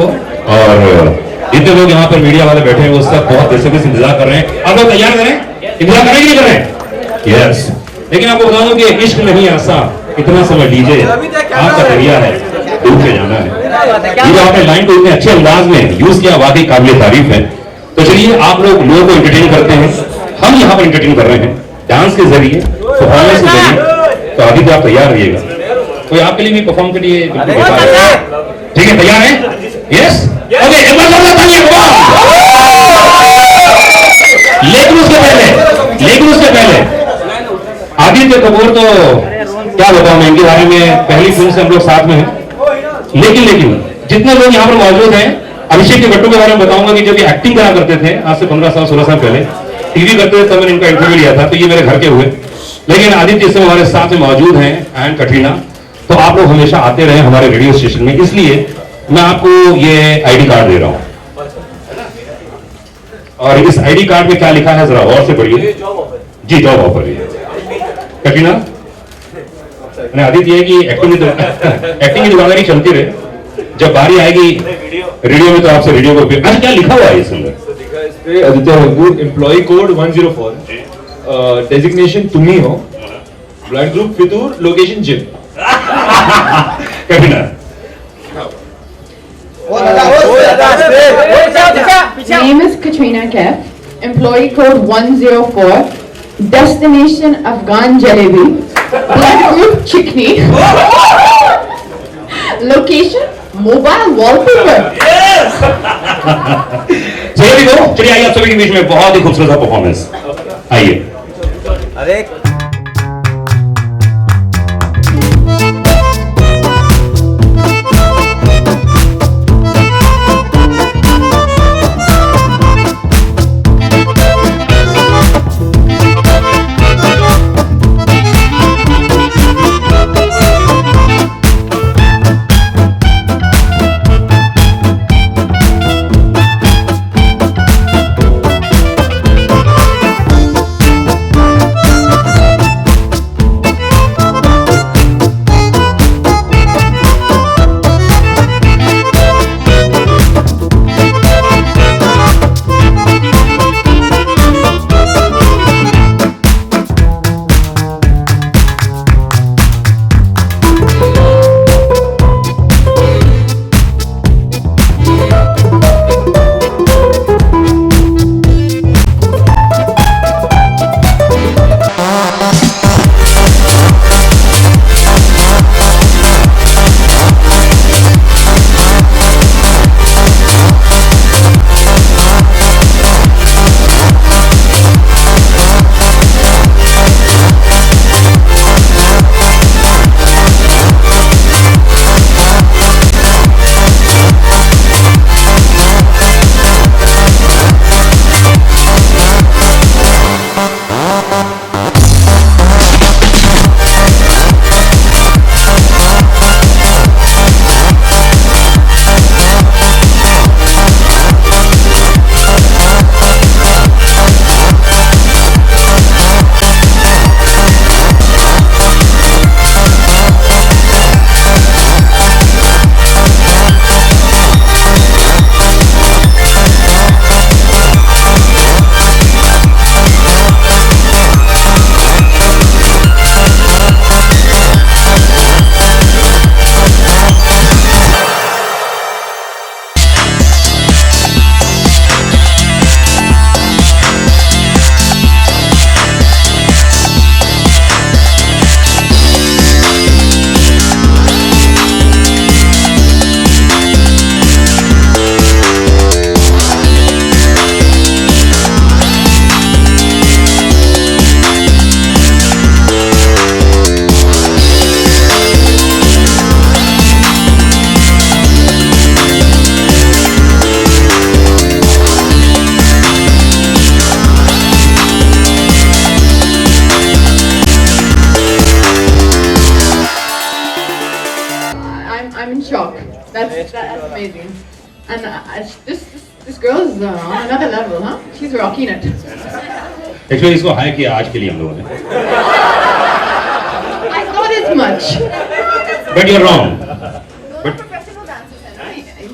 [SPEAKER 4] और जितने लोग यहाँ पर मीडिया वाले बैठे हैं वो सब बहुत बेसब्री से इंतजार कर रहे हैं। आप लोग तैयार करें, इंतजार करें कि नहीं कर रहे हैं? यस। लेकिन आपको बता दूं कि इश्क नहीं आसा, इतना समझ लीजिए आपका दरिया है, डूब के जाना है। ये जो आपने लाइन को इतने अच्छे अंदाज में यूज किया वाकई काबिल तारीफ है। तो चलिए आप लोगों को एंटरटेन करते हैं, हम यहाँ पर एंटरटेन कर रहे हैं डांस के जरिए, परफॉर्मेंस के जरिए। तो अभी तो आप तैयार रहिएगा, कोई आपके लिए भी परफॉर्म के लिए ठीक है? तैयार है? यस ओके, एक बार जोरदार तालियां। लेकिन उसके पहले आदित्य कपूर तो क्या बताऊं मैं इनके बारे में, पहली फिल्म से हम लोग साथ में हैं। लेकिन जितने लोग यहाँ पर मौजूद हैं, अभिषेक के गट्टू के बारे में बताऊंगा कि जब ये एक्टिंग करा करते थे आज से 15 साल 16 साल पहले, टीवी करते थे तब मैंने इनका इंटरव्यू लिया था, तो ये मेरे घर के हुए। लेकिन आदित्य इस समय हमारे साथ में मौजूद हैं एंड कटरीना। तो आप लोग हमेशा आते रहे हमारे रेडियो स्टेशन में, इसलिए मैं आपको ये आईडी कार्ड दे रहा हूं। और इस आईडी कार्ड में क्या लिखा है जरा गौर से पढ़िए जी। जॉब ऑफर है कटरीना। आदित्य है कि एक्टिंग की दुकानदारी चलती रहे, जब बारी आएगी रेडियो में तो आपसे रेडियो को अच्छा क्या लिखा हुआ है इस अंदर?
[SPEAKER 22] Aditya Hangoor, employee code 104, designation तुम्ही हो, blood group Fitoor, location gym.
[SPEAKER 4] Katrina
[SPEAKER 2] Name is Katrina Kaif, employee code 104, destination Afghan Jalebi,
[SPEAKER 3] Blood group chickney. Location mobile wallpaper.
[SPEAKER 4] चलिए भी दो, चलिए आइए आप सभी के बीच में बहुत ही खूबसूरत परफॉर्मेंस। आइए।
[SPEAKER 6] अरे
[SPEAKER 3] I'm in shock. That's amazing. And this girl is on another level, huh? She's rocking it.
[SPEAKER 4] Actually इसको हायर किया आज के लिए हम लोगों ने।
[SPEAKER 3] I thought as much.
[SPEAKER 4] But you're wrong.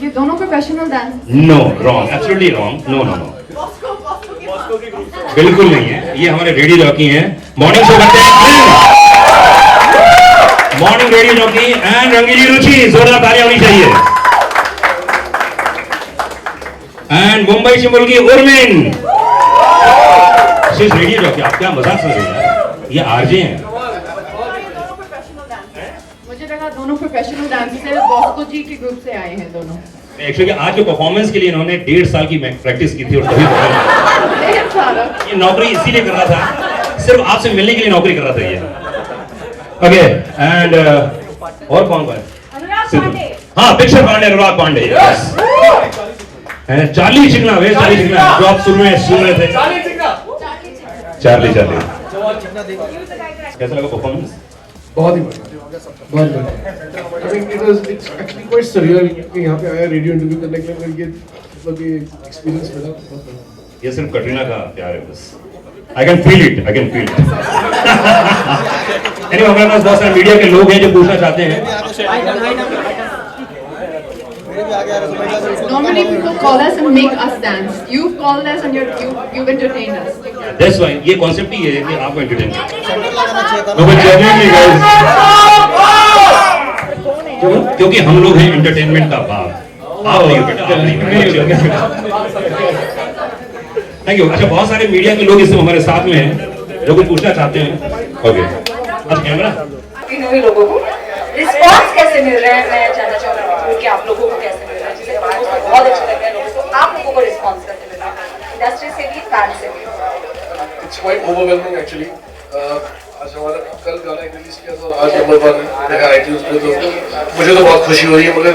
[SPEAKER 3] ये दोनों professional dance.
[SPEAKER 4] No, wrong. Absolutely wrong. No, no, no. बिल्कुल नहीं है। ये हमारे रेडियो जॉकी हैं। मॉर्निंग शो करते हैं। मॉर्निंग रेडियो जॉकी एंड रंगीली रुचि, जोरदार तालियां होनी चाहिए। एंड मुंबई से मुल्की उर्मिन, रेडियो जॉकी। आप क्या मजाक समझ रहे हैं? ये आरजे हैं।
[SPEAKER 3] मुझे लगा दोनों प्रोफेशनल डांसर्स हैं, बॉस्को जी के ग्रुप से आए हैं दोनों।
[SPEAKER 4] एक्चुअली आज के परफॉर्मेंस के लिए इन्होंने 1.5 साल की प्रैक्टिस की थी और तभी ये नौकरी इसीलिए कर रहा था, सिर्फ आपसे मिलने के लिए नौकरी कर रहा था ये। ओके एंड और कौन है? हाँ, पिक्चर पांडे, अनुराग पांडे। यस। चार्ली चिकना, वे चार्ली चिकना जो आप सुन रहे थे। चार्ली कैसा लगा परफॉर्मेंस?
[SPEAKER 1] बहुत ही बढ़िया, बहुत बढ़िया। I mean, it's actually quite surreal कि यहाँ पे आया रेडियो इंटरव्यू करने के लिए, मुझे मतलब ये एक्सपीरियंस मिला बहुत बढ़िया।
[SPEAKER 4] ये सिर्फ कटरीना का प्यार है बस। I can feel it. Anyway, हमारे पास बहुत सारे मीडिया के लोग हैं जो पूछना चाहते हैं।
[SPEAKER 3] Normally people call us and make us dance. You've called us and you've entertained us.
[SPEAKER 4] That's why ये कॉन्सेप्ट ही है कि आपको एंटरटेन करें। No, but genuinely guys, क्योंकि हम लोग हैं एंटरटेनमेंट का बाप। आप नहीं बेटा, आप नहीं। Thank you. अच्छा, बहुत सारे मीडिया के लोग इस समय हमारे साथ में हैं जो कुछ पूछना चाहते हैं। ओके अच्छा कैमरा
[SPEAKER 6] तीनों ही लोगों को रिस्पॉन्स कैसे मिल रहा है, मैं जानना चाहूँगी कि आप लोगों को कैसे मिल रहा है, जिसे बहुत अच्छा लग रहा है लोगों को, आप लोगों को रिस्पॉन्स कैसे मिल रहा है इंडस्ट्री से भी, फैन से भी?
[SPEAKER 1] It's quite overwhelming actually. आज हमारा कल गाना रिलीज किया तो आज नंबर 1 देखा iTunes पे, तो मुझे तो बहुत खुशी हो रही है, मगर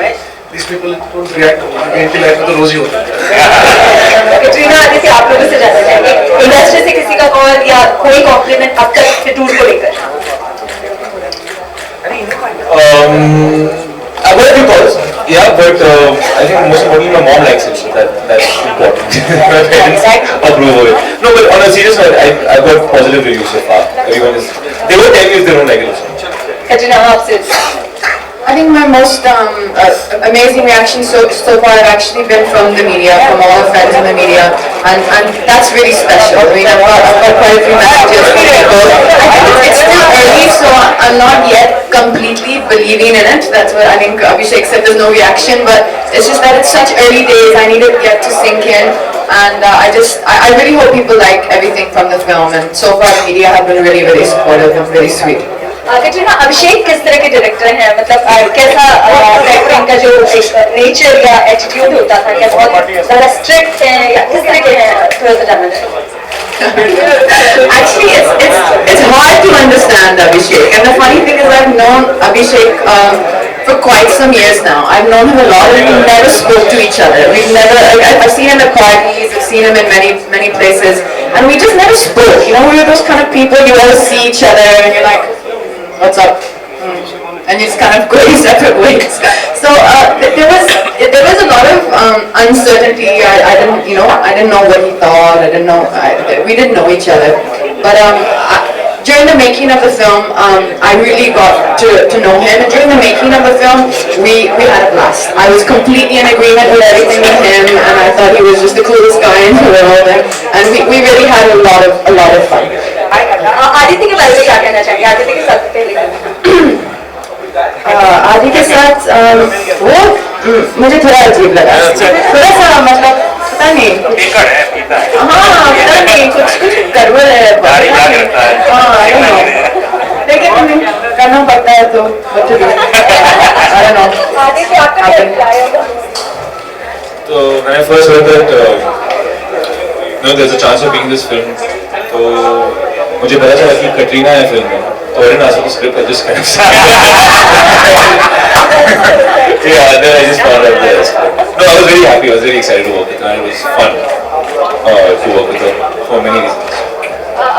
[SPEAKER 1] these people don't react, इनकी लाइफ में तो रोज ही होता है।
[SPEAKER 6] कटरीना आदित्य, आप लोगों से जानना चाहेंगे इंडस्ट्री से किसी का कॉल या कोई कॉम्प्लीमेंट अब तक फितूर को लेकर?
[SPEAKER 22] I've got a few calls, yeah, but I think most importantly my mom likes it, so that's important. My parents approve of it. No, but on a serious note, I've got positive reviews so far. Everyone is, they won't tell me if they don't like it also.
[SPEAKER 6] Katrina, आपसे?
[SPEAKER 3] I think my most amazing reaction so far have actually been from the media, from all our friends in the media, and that's really special. I mean, I've got quite a few messages from people. I think it's still early, so I'm not yet completely believing in it. That's what I think Abhishek said, there's no reaction, but it's just that it's such early days, I need it yet to sink in, and I really hope people like everything from the film, and so far the media have been really, really supportive and really sweet.
[SPEAKER 6] Katrina, अभिषेक किस तरह के director हैं, मतलब कैसा directing का जो nature या attitude होता था, क्या बहुत ज़्यादा स्ट्रिक्ट हैं या किस तरह के हैं, थोड़ा सा जानना चाहिए।
[SPEAKER 3] Actually, it's hard to understand Abhishek, and the funny thing is I've known Abhishek for quite some years now. I've known him a lot, and we never spoke to each other. We've never. I've seen him at parties, I've seen him in many places, and we just never spoke. You know, we were those kind of people you always see each other, and you're like, what's up? And you just kind of go your separate ways. So there was a lot of uncertainty. I didn't know what he thought. I didn't know. We didn't know each other. But during the making of the film, I really got to know him. And during the making of the film, we had a blast. I was completely in agreement with everything with him, and I thought he was just the coolest guy in the world. And we really had a lot of fun.
[SPEAKER 6] Aditya के बारे में क्या कहना चाहिए, आदित्य के साथ पहले?
[SPEAKER 3] आदि के साथ वो मुझे थोड़ा अजीब लगा, थोड़ा सा मतलब पता नहीं, हाँ पता नहीं कुछ गड़बड़ है, हाँ लेकिन करना पड़ता है तो
[SPEAKER 6] आदित्य आपका क्या राय होगा?
[SPEAKER 22] So when I first heard that there's a chance of being in this film, तो मुझे पता चला कि कटरीना है फिल्म में, तो I didn't ask for the script, I just kind of yeah, then I just found out the script. No, I was very happy, I was very excited to work with her, and it was fun to work with her for many reasons.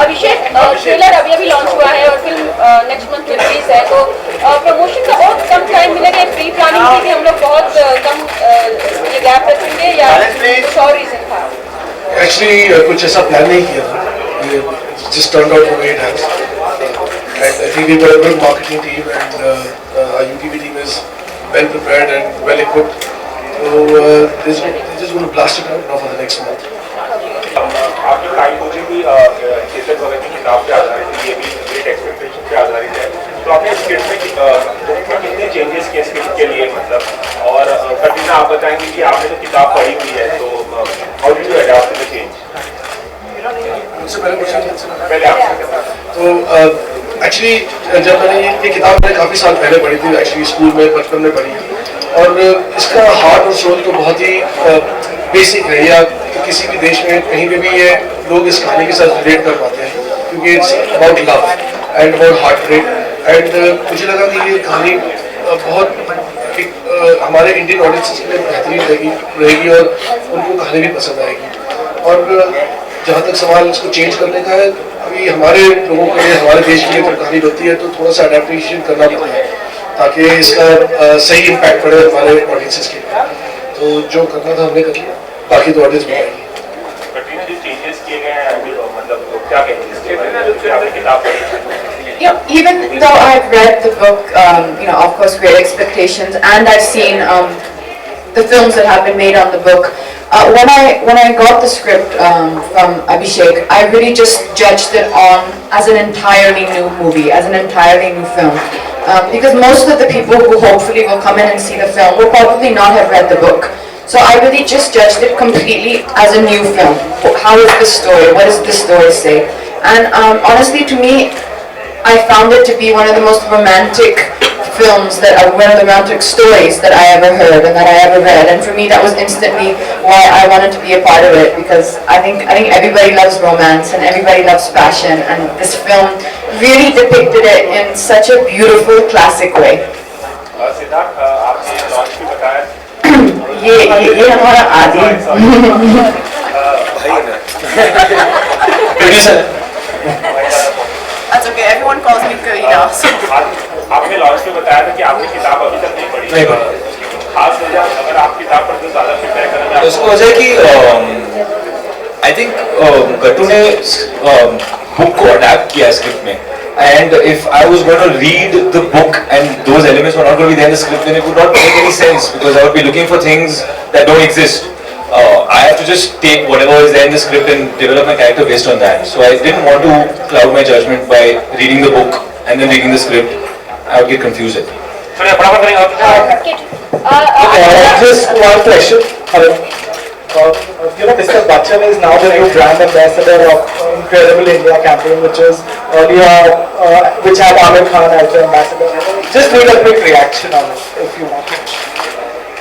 [SPEAKER 6] Abhishek, trailer अभी launch हुआ है और film next month release है, तो promotion का बहुत कम time मिलेगा, pre planning थी कि हम लोग बहुत कम ये गैप रखेंगे या कुछ और रीजन था?
[SPEAKER 1] Actually कुछ ऐसा प्लान नहीं किया था, just turned out the way it has. And I think we've got a good marketing team, and our UTV team is well prepared and well equipped. So they're just going to blast it out now for the next month.
[SPEAKER 7] आपकी line मुझे भी चेतन भगत की किताब पे आधारित है, ये भी ग्रेट एक्सपेक्टेशन पे आधारित है, तो आपने स्क्रिप्ट में कितने चेंजेस किए स्क्रिप्ट के लिए, मतलब और कटरीना आप बताएंगे कि आपने तो किताब पढ़ी हुई है, तो how did you adopt the change?
[SPEAKER 1] मुझसे पहले क्वेश्चन पहले आपसे तो एक्चुअली जब मैंने ये किताब मैंने काफ़ी साल पहले पढ़ी थी, एक्चुअली स्कूल में बचपन में पढ़ी है, और इसका हार्ट और सोल तो बहुत ही बेसिक है, या किसी भी देश में कहीं पे भी ये लोग इस कहानी के साथ रिलेट कर पाते हैं, क्योंकि it's about love and about heartbreak, and मुझे लगा कि ये कहानी बहुत हमारे इंडियन ऑडियंस के लिए बेहतरीन रहेगी और उनको कहानी भी पसंद आएगी। और जहाँ तक सवाल इसको चेंज करने का है, अभी हमारे लोगों के लिए, हमारे देश के लिए जब कहानी होती है तो थोड़ा सा अडेप्टेशन करना पड़ता है ताकि इसका सही इम्पैक्ट पड़े हमारे ऑडियंसेस के लिए। तो जो करना था हमने कर लिया, बाकी तो ऑडियंस बनाएगी।
[SPEAKER 7] कटरीना जो चेंजेस किए गए हैं मतलब क्या कहेंगे किताब?
[SPEAKER 3] Even though I've read the book, of course, Great Expectations, and I've seen the films that have been made on the book. When I got the script from Abhishek, I really just judged it as an entirely new movie, as an entirely new film. Because most of the people who hopefully will come in and see the film will probably not have read the book. So I really just judged it completely as a new film. How is this story? What does this story say? And honestly, to me, I found it to be one of the most romantic films one of the romantic stories that I ever heard and that I ever read. And for me, that was instantly why I wanted to be a part of it, because I think everybody loves romance and everybody loves passion, and this film really depicted it in such a beautiful, classic way.
[SPEAKER 7] Siddharth, आपने launch भी बताया
[SPEAKER 3] ये हमारा आदि That's okay, everyone calls me Karina.
[SPEAKER 7] आपने launch में बताया था कि आपने किताब अभी तक नहीं पढ़ी। खास वजह अगर आप किताब पढ़ते तो ज़्यादा फीडबैक करना चाहते
[SPEAKER 22] उसको वजह कि आई थिंक गट्टू ने बुक को अडैप्ट किया स्क्रिप्ट में, and if I was going to read the book and those elements were not going to be there in the script, then it would not make any sense, because I would be looking for things that don't exist. I have to just take whatever is there in the script and develop my character based on that. So I didn't want to cloud my judgment by reading the book and then reading the script. I would get confused.
[SPEAKER 10] Just one question. Hello. Mr. Bachchan is now the new brand ambassador of Incredible India campaign, which is earlier, which had Amir Khan as the ambassador. Just need a quick reaction on it, if you want.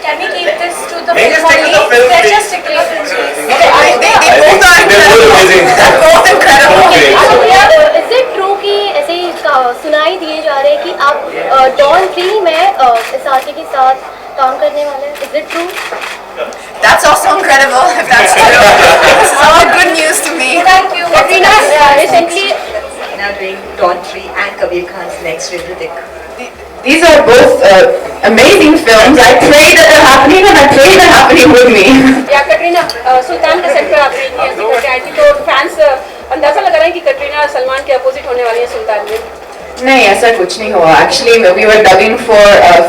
[SPEAKER 6] Can we keep this to the film only? Let's just stick to the film, please.
[SPEAKER 3] They both are
[SPEAKER 22] amazing.
[SPEAKER 3] They're both incredible.
[SPEAKER 14] Is it true कि ऐसे ही सुनाई दिए जा रहे हैं कि आप don 3 में साथी के साथ काम करने वाले हैं? Is it true?
[SPEAKER 3] That's also incredible, if that's true. This is all good news to me.
[SPEAKER 6] Thank you.
[SPEAKER 14] Katrina, recently
[SPEAKER 12] Now doing Dawn 3 and Kabir Khan's next with Hrithik.
[SPEAKER 3] These are both amazing films. I pray that they're happening, and I pray they're happening with me.
[SPEAKER 6] या कटरीना सुल्तान के set पर आप रही थी, ऐसी करके आई थी, तो फैंस अंदाजा लगा रहे हैं कि कटरीना सलमान के अपोजिट होने वाली है सुल्तान में।
[SPEAKER 3] नहीं, ऐसा कुछ नहीं हुआ. Actually, we were dubbing for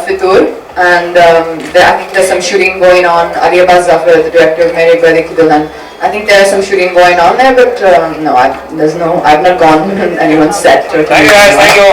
[SPEAKER 3] Fitur, and I think there's some shooting going on. Ali Abbas Zafar, the director of Mere Bade Ki Dulhan, I think there's some shooting going on there, but no, I've not gone on anyone's set.
[SPEAKER 22] Thank you guys, thank you.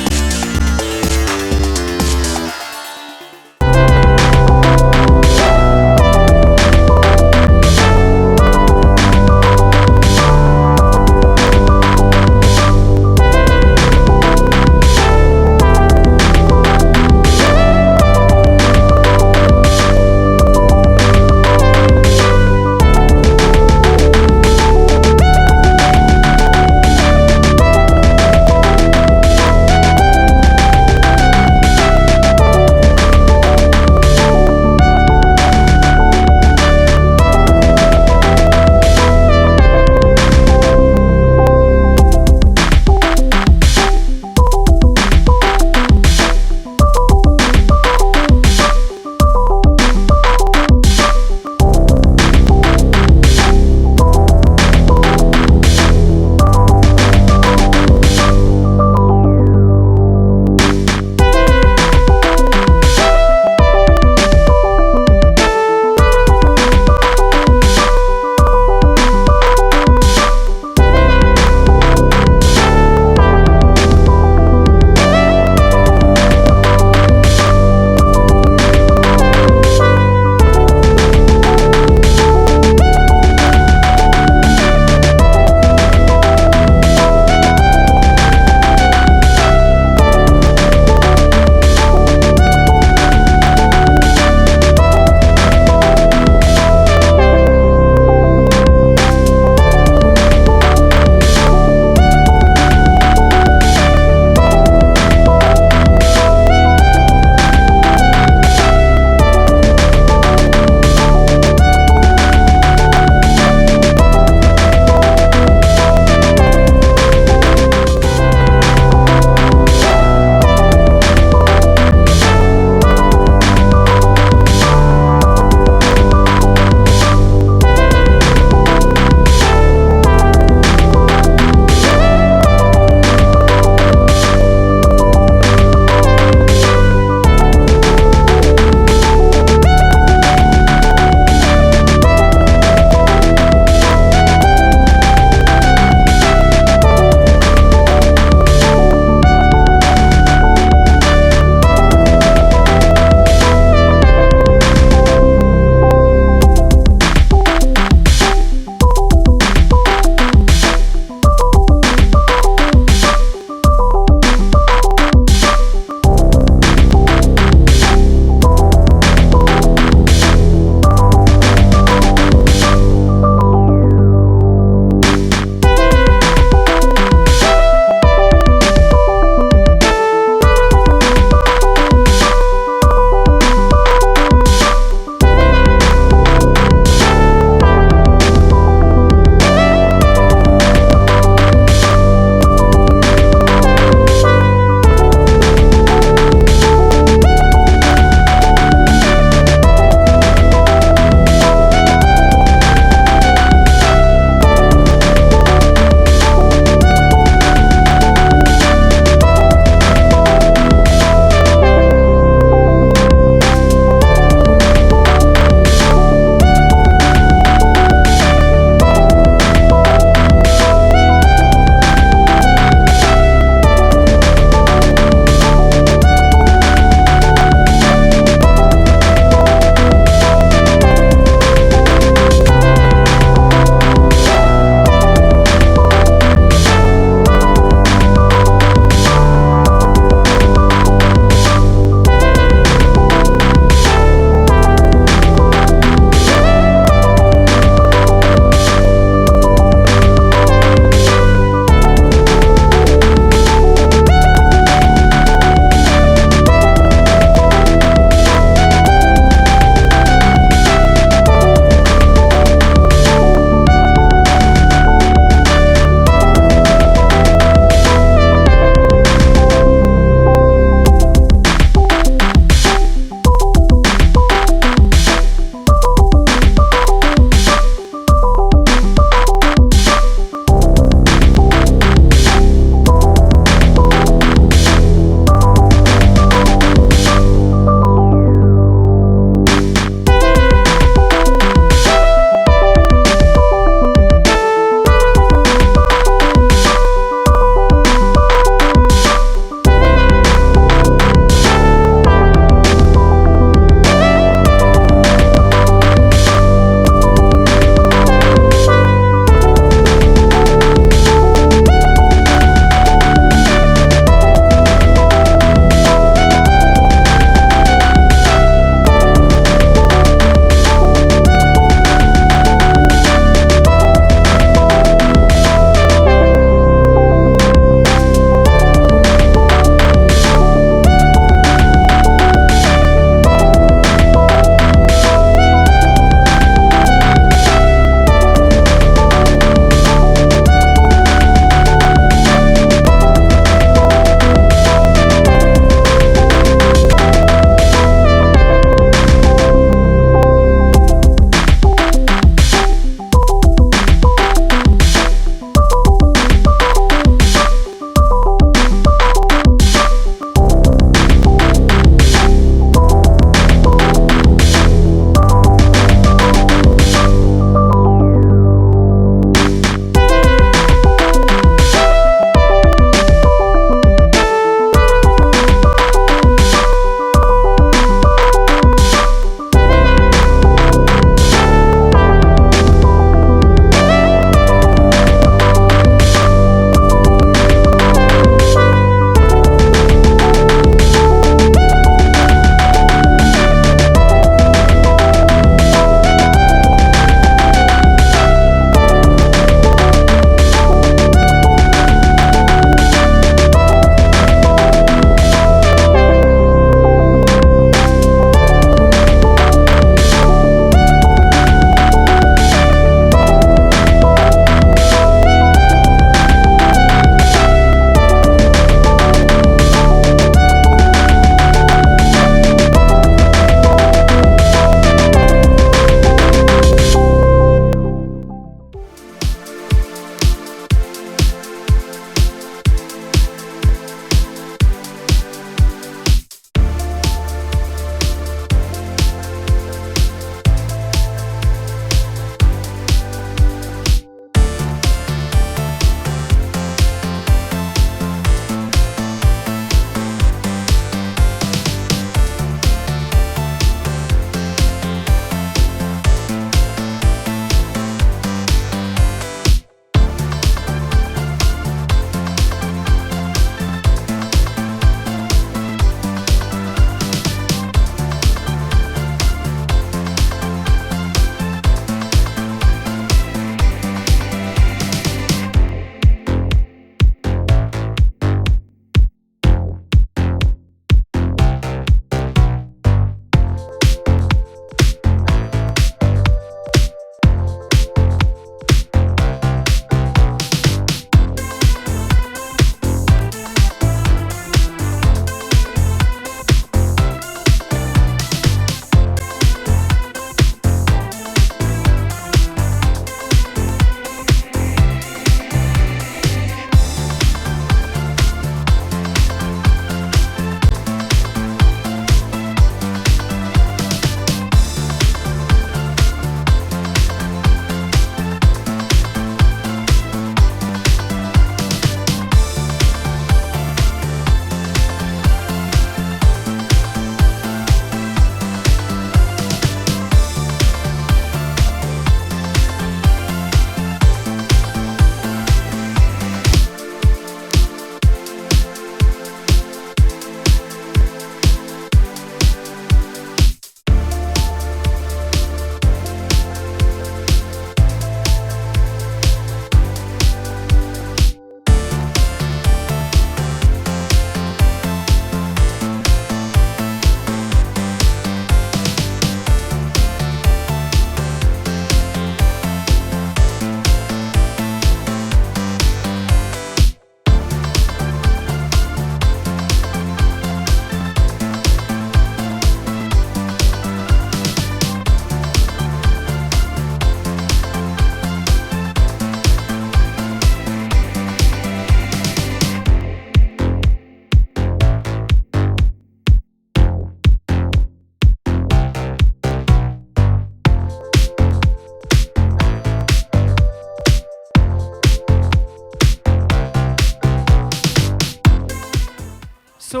[SPEAKER 17] So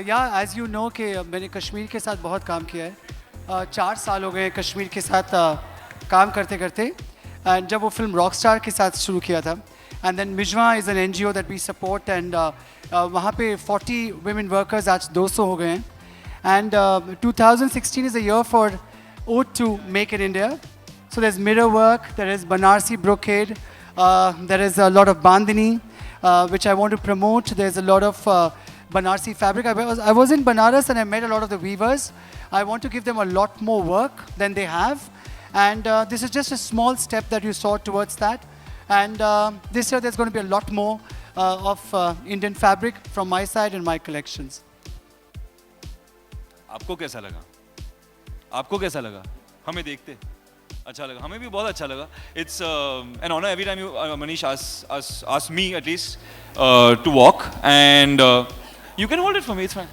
[SPEAKER 17] yeah, as you know कि मैंने कश्मीर के साथ बहुत काम किया है. 4 साल हो गए कश्मीर के साथ काम करते करते. And जब वो फिल्म रॉकस्टार के साथ शुरू किया था. And then Mijwa is an NGO that we support and वहाँ पे 40 women workers आज 200 हो गए हैं. And 2016 is a year for Ode to Make in India. So there's mirror work, there is Banarsi brocade, there is a lot of bandhani, which I want to promote. There's a lot of Banarsi fabric. I was in Banaras and I met a lot of the weavers. I want to give them a lot more work than they have. And this is just a small step that you saw towards that. And this year there's going to be a lot more of Indian fabric from my side and my collections.
[SPEAKER 5] आपको कैसा लगा? आपको कैसा लगा? हमें देखते अच्छा लगा, हमें भी बहुत अच्छा लगा. It's an honor every time you Manish asks me at least to walk, and you can hold it for me, it's fine.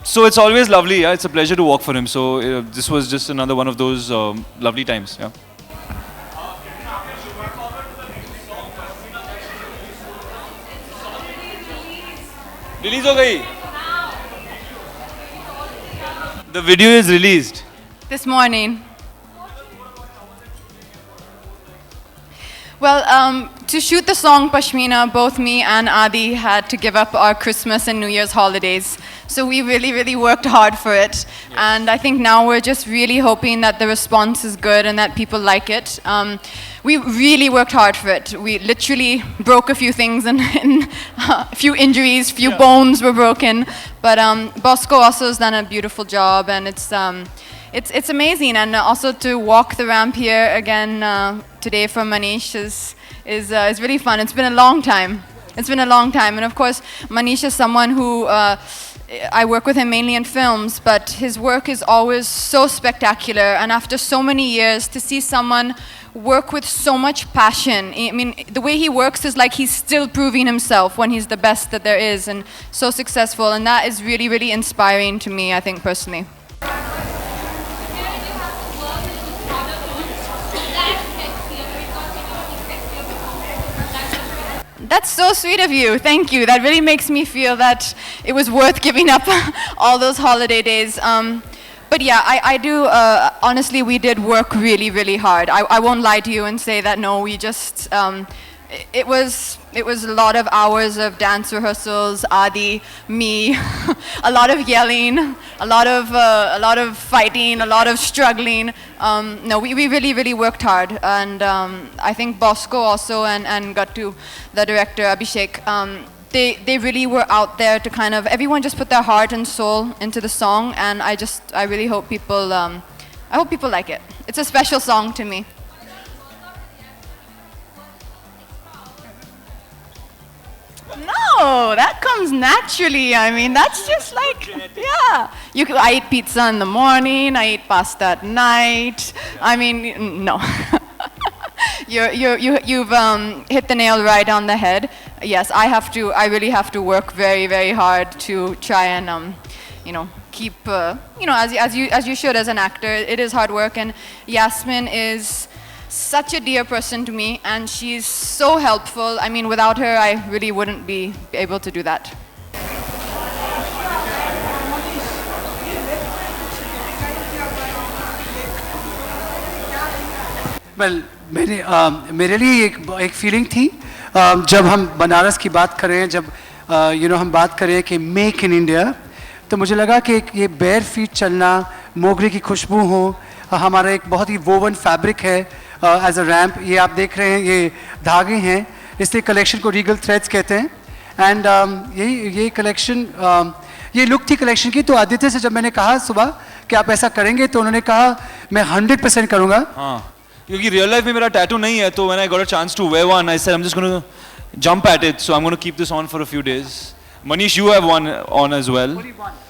[SPEAKER 5] So it's always lovely, yeah. It's a pleasure to walk for him. So this was just another one of those lovely times, yeah. Release हो गई. The video is released
[SPEAKER 2] this morning. Well, to shoot the song Pashmina, both me and Adi had to give up our Christmas and New Year's holidays. So we really worked hard for it. Yes. And I think now we're just really hoping that the response is good and that people like it. We really worked hard for it. We literally broke a few things and a few injuries, few bones were broken. But Bosco also has done a beautiful job, and it's amazing. And also to walk the ramp here again today for Manish is really fun. It's been a long time. It's been a long time. And of course, Manish is someone who I work with him mainly in films, but his work is always so spectacular. And after so many years, to see someone work with so much passion. I mean, the way he works is like he's still proving himself when he's the best that there is and so successful. And that is really inspiring to me, I think, personally. That's so sweet of you. Thank you. That really makes me feel that it was worth giving up all those holiday days. But yeah, I do, honestly, we did work really hard. I won't lie to you and say that no, we just, it was a lot of hours of dance rehearsals, Adi, me, a lot of yelling, a lot of fighting, a lot of struggling. No, we really worked hard. And I think Bosco also and Gattu, the director, Abhishek, they really were out there to kind of, everyone just put their heart and soul into the song, and I really hope people, I hope people like it. It's a special song to me. No, that comes naturally. I mean, that's just like, yeah. I eat pizza in the morning, I eat pasta at night. I mean, no. You've hit the nail right on the head. Yes, I really have to work very hard to try and, keep, as you should as an actor. It is hard work, and Yasmin is such a dear person to me, and she's so helpful. I mean, without her, I really wouldn't be able to do that.
[SPEAKER 17] Well, मेरे लिए एक feeling थी जब हम बनारस की बात करें, जब हम बात करें कि मेक इन इंडिया, तो मुझे लगा कि ये बेयर फीट चलना, मोगरे की खुशबू हो, हमारा एक बहुत ही वोवन फैब्रिक है एज अ रैम्प. ये आप देख रहे हैं, ये धागे हैं, इसलिए कलेक्शन को रीगल थ्रेड्स कहते हैं. एंड ये कलेक्शन, ये लुक थी कलेक्शन की. तो आदित्य से जब मैंने कहा सुबह कि आप ऐसा करेंगे, तो उन्होंने कहा मैं 100% करूँगा.
[SPEAKER 5] हाँ, क्योंकि रियल लाइफ में मेरा टैटू नहीं है, तो when I got a chance to wear one, I said I'm just going to jump at it, so I'm going to keep this on for a few days. Manish, you have one on as well.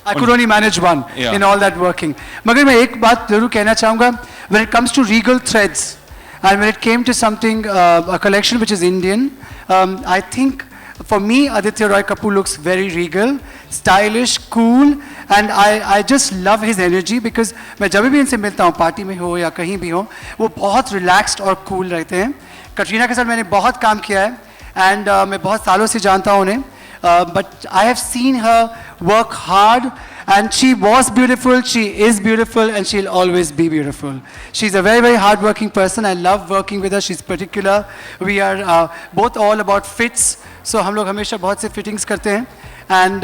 [SPEAKER 17] I could only manage one in all that working. मगर मैं एक बात जरूर कहना चाहूँगा, when it comes to regal threads, and when it came to something, a collection which is Indian, I think for me, Aditya Roy Kapur looks very regal, stylish, cool, and I just love his energy, because मैं जब भी इनसे मिलता हूँ, party में हो या कहीं भी हो, वो बहुत relaxed और cool रहते हैं. कटरीना के साथ मैंने बहुत काम किया है, and मैं बहुत सालों से जानता हूँ उन्हें. but I have seen her work hard, and she was beautiful, she is beautiful, and she'll always be beautiful. She's a very, very hard-working person. I love working with her. She's particular. We are both all about fits, so हम लोग हमेशा बहुत से fittings करते हैं. And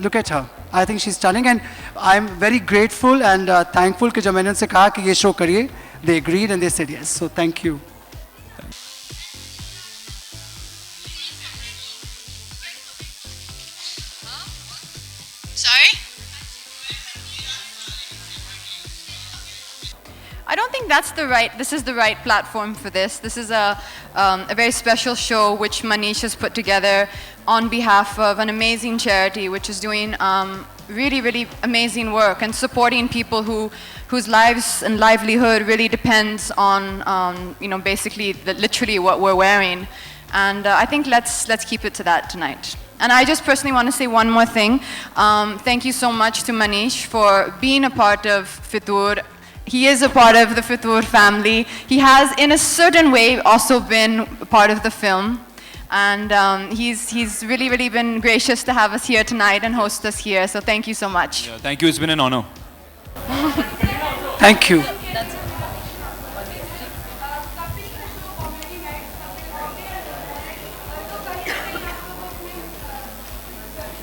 [SPEAKER 17] look at her. I think she's stunning, and I'm very grateful and thankful कि जब मैंने उनसे कहा कि ये show करिए, they agreed and they said yes. So thank you.
[SPEAKER 2] Sorry? I don't think this is the right platform for this. This is a very special show which Manish has put together on behalf of an amazing charity which is doing really, really amazing work and supporting people whose lives and livelihood really depends on, basically, literally what we're wearing. And I think let's keep it to that tonight. And I just personally want to say one more thing. Thank you so much to Manish for being a part of Fitur. He is a part of the Fitur family. He has, in a certain way, also been part of the film. And he's really, really been gracious to have us here tonight and host us here. So thank you so much.
[SPEAKER 5] Yeah, thank you. It's been an honor.
[SPEAKER 17] Thank you.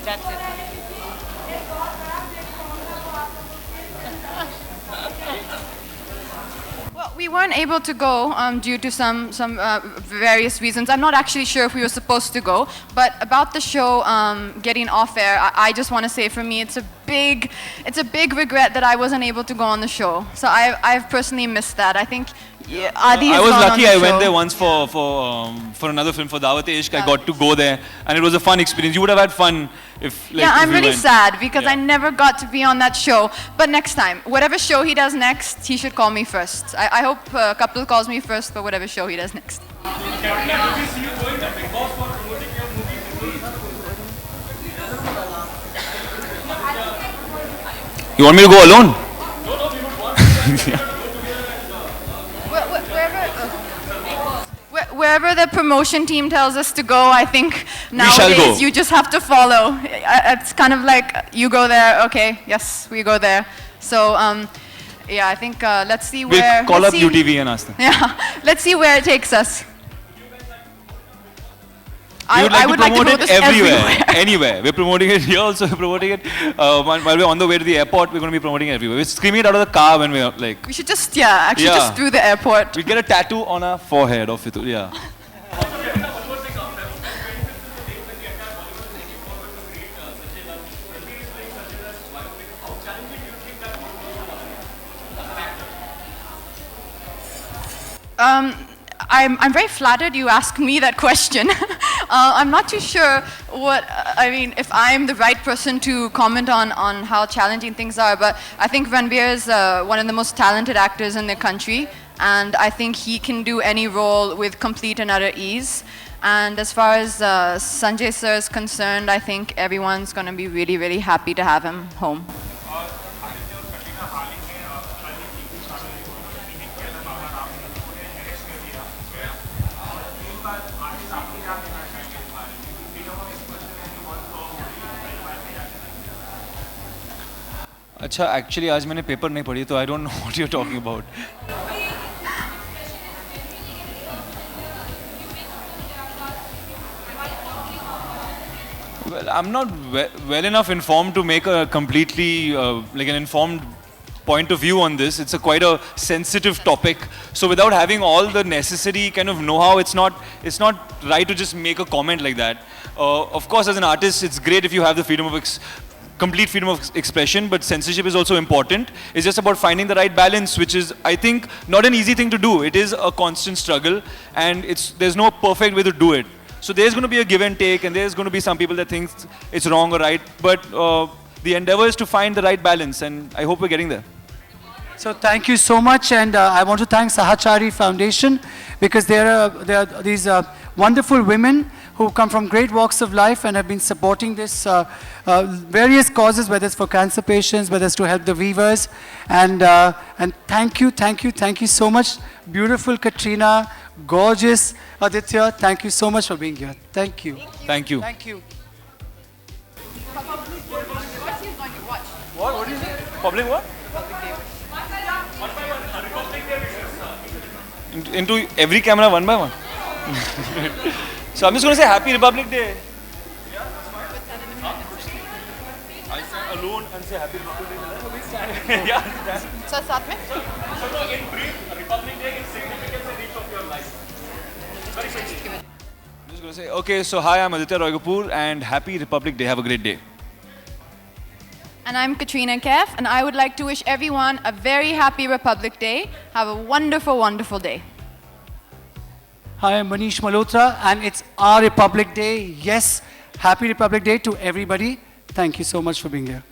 [SPEAKER 2] That's it. Well, we weren't able to go due to some various reasons. I'm not actually sure if we were supposed to go, but about the show getting off air, I just want to say for me it's a big regret that I wasn't able to go on the show. So I've personally missed that. I think Adi has
[SPEAKER 5] I was
[SPEAKER 2] gone
[SPEAKER 5] lucky.
[SPEAKER 2] on the
[SPEAKER 5] I went
[SPEAKER 2] show.
[SPEAKER 5] there once for another film, for Dawat-e-Ishq. I got to go there, and it was a fun experience. You would have had fun if. Like,
[SPEAKER 2] Yeah,
[SPEAKER 5] if
[SPEAKER 2] I'm
[SPEAKER 5] you
[SPEAKER 2] really
[SPEAKER 5] went.
[SPEAKER 2] sad because I never got to be on that show. But next time, whatever show he does next, he should call me first. I hope Kapil calls me first for whatever show he does next.
[SPEAKER 5] You want me to go alone?
[SPEAKER 2] Wherever the promotion team tells us to go, I think
[SPEAKER 5] We shall go.
[SPEAKER 2] nowadays you just have to follow. It's kind of like you go there, okay, yes, we go there. So yeah, I think let's see where.
[SPEAKER 5] We'll call
[SPEAKER 2] let's
[SPEAKER 5] up
[SPEAKER 2] see-
[SPEAKER 5] UTV and ask them.
[SPEAKER 2] Yeah, let's see where it takes us.
[SPEAKER 5] We would like
[SPEAKER 2] I
[SPEAKER 5] to
[SPEAKER 2] would like to
[SPEAKER 5] promote
[SPEAKER 2] do
[SPEAKER 5] it
[SPEAKER 2] this
[SPEAKER 5] everywhere, anywhere. We're promoting it here also. We're promoting it while we're on the way to the airport. We're going to be promoting it everywhere. We're screaming it out of the car when we're like.
[SPEAKER 2] We should just, actually
[SPEAKER 5] Yeah.
[SPEAKER 2] just through the airport.
[SPEAKER 5] We get a tattoo on our forehead of Fitur. Yeah.
[SPEAKER 2] I'm very flattered you asked me that question. I'm not too sure if I'm the right person to comment on how challenging things are, but I think Ranbir is one of the most talented actors in the country, and I think he can do any role with complete and utter ease. And as far as Sanjay sir is concerned, I think everyone's going to be really, really happy to have him home.
[SPEAKER 5] अच्छा, actually आज मैंने paper नहीं पढ़ी तो I don't know what you're talking about. Well, I'm not well enough informed to make a completely like an informed point of view on this. It's quite a sensitive topic. So without having all the necessary kind of know-how, it's not right to just make a comment like that. Of course, as an artist, it's great if you have the freedom of complete freedom of expression, but censorship is also important. It's just about finding the right balance, which is, I think, not an easy thing to do. It is a constant struggle, and there's no perfect way to do it. So there's going to be a give and take, and there's going to be some people that think it's wrong or right, but the endeavor is to find the right balance, and I hope we're getting there.
[SPEAKER 17] So thank you so much, and I want to thank Sahachari Foundation, because there are these wonderful women who come from great walks of life and have been supporting this various causes, whether it's for cancer patients, whether it's to help the weavers, and thank you so much, beautiful Katrina, gorgeous Aditya, thank you so much for being here. Thank you.
[SPEAKER 5] Thank you.
[SPEAKER 17] Thank you.
[SPEAKER 13] What is it? Public what? Into every camera one by one. So I'm just going to say Happy Republic Day. I stand alone and say Happy Republic Day. Yeah.
[SPEAKER 6] Sir साथ में
[SPEAKER 13] So no, in brief, Republic Day is significance and reach of your life. Very quickly. I'm just going to say, okay, so hi, I'm Aditya Roy Kapoor and Happy Republic Day. Have a great day.
[SPEAKER 16] And I'm Katrina Kaif, and I would like to wish everyone a very happy Republic Day. Have a wonderful, wonderful day.
[SPEAKER 17] Hi, I'm Manish Malhotra, and it's our Republic Day. Yes, happy Republic Day to everybody. Thank you so much for being here.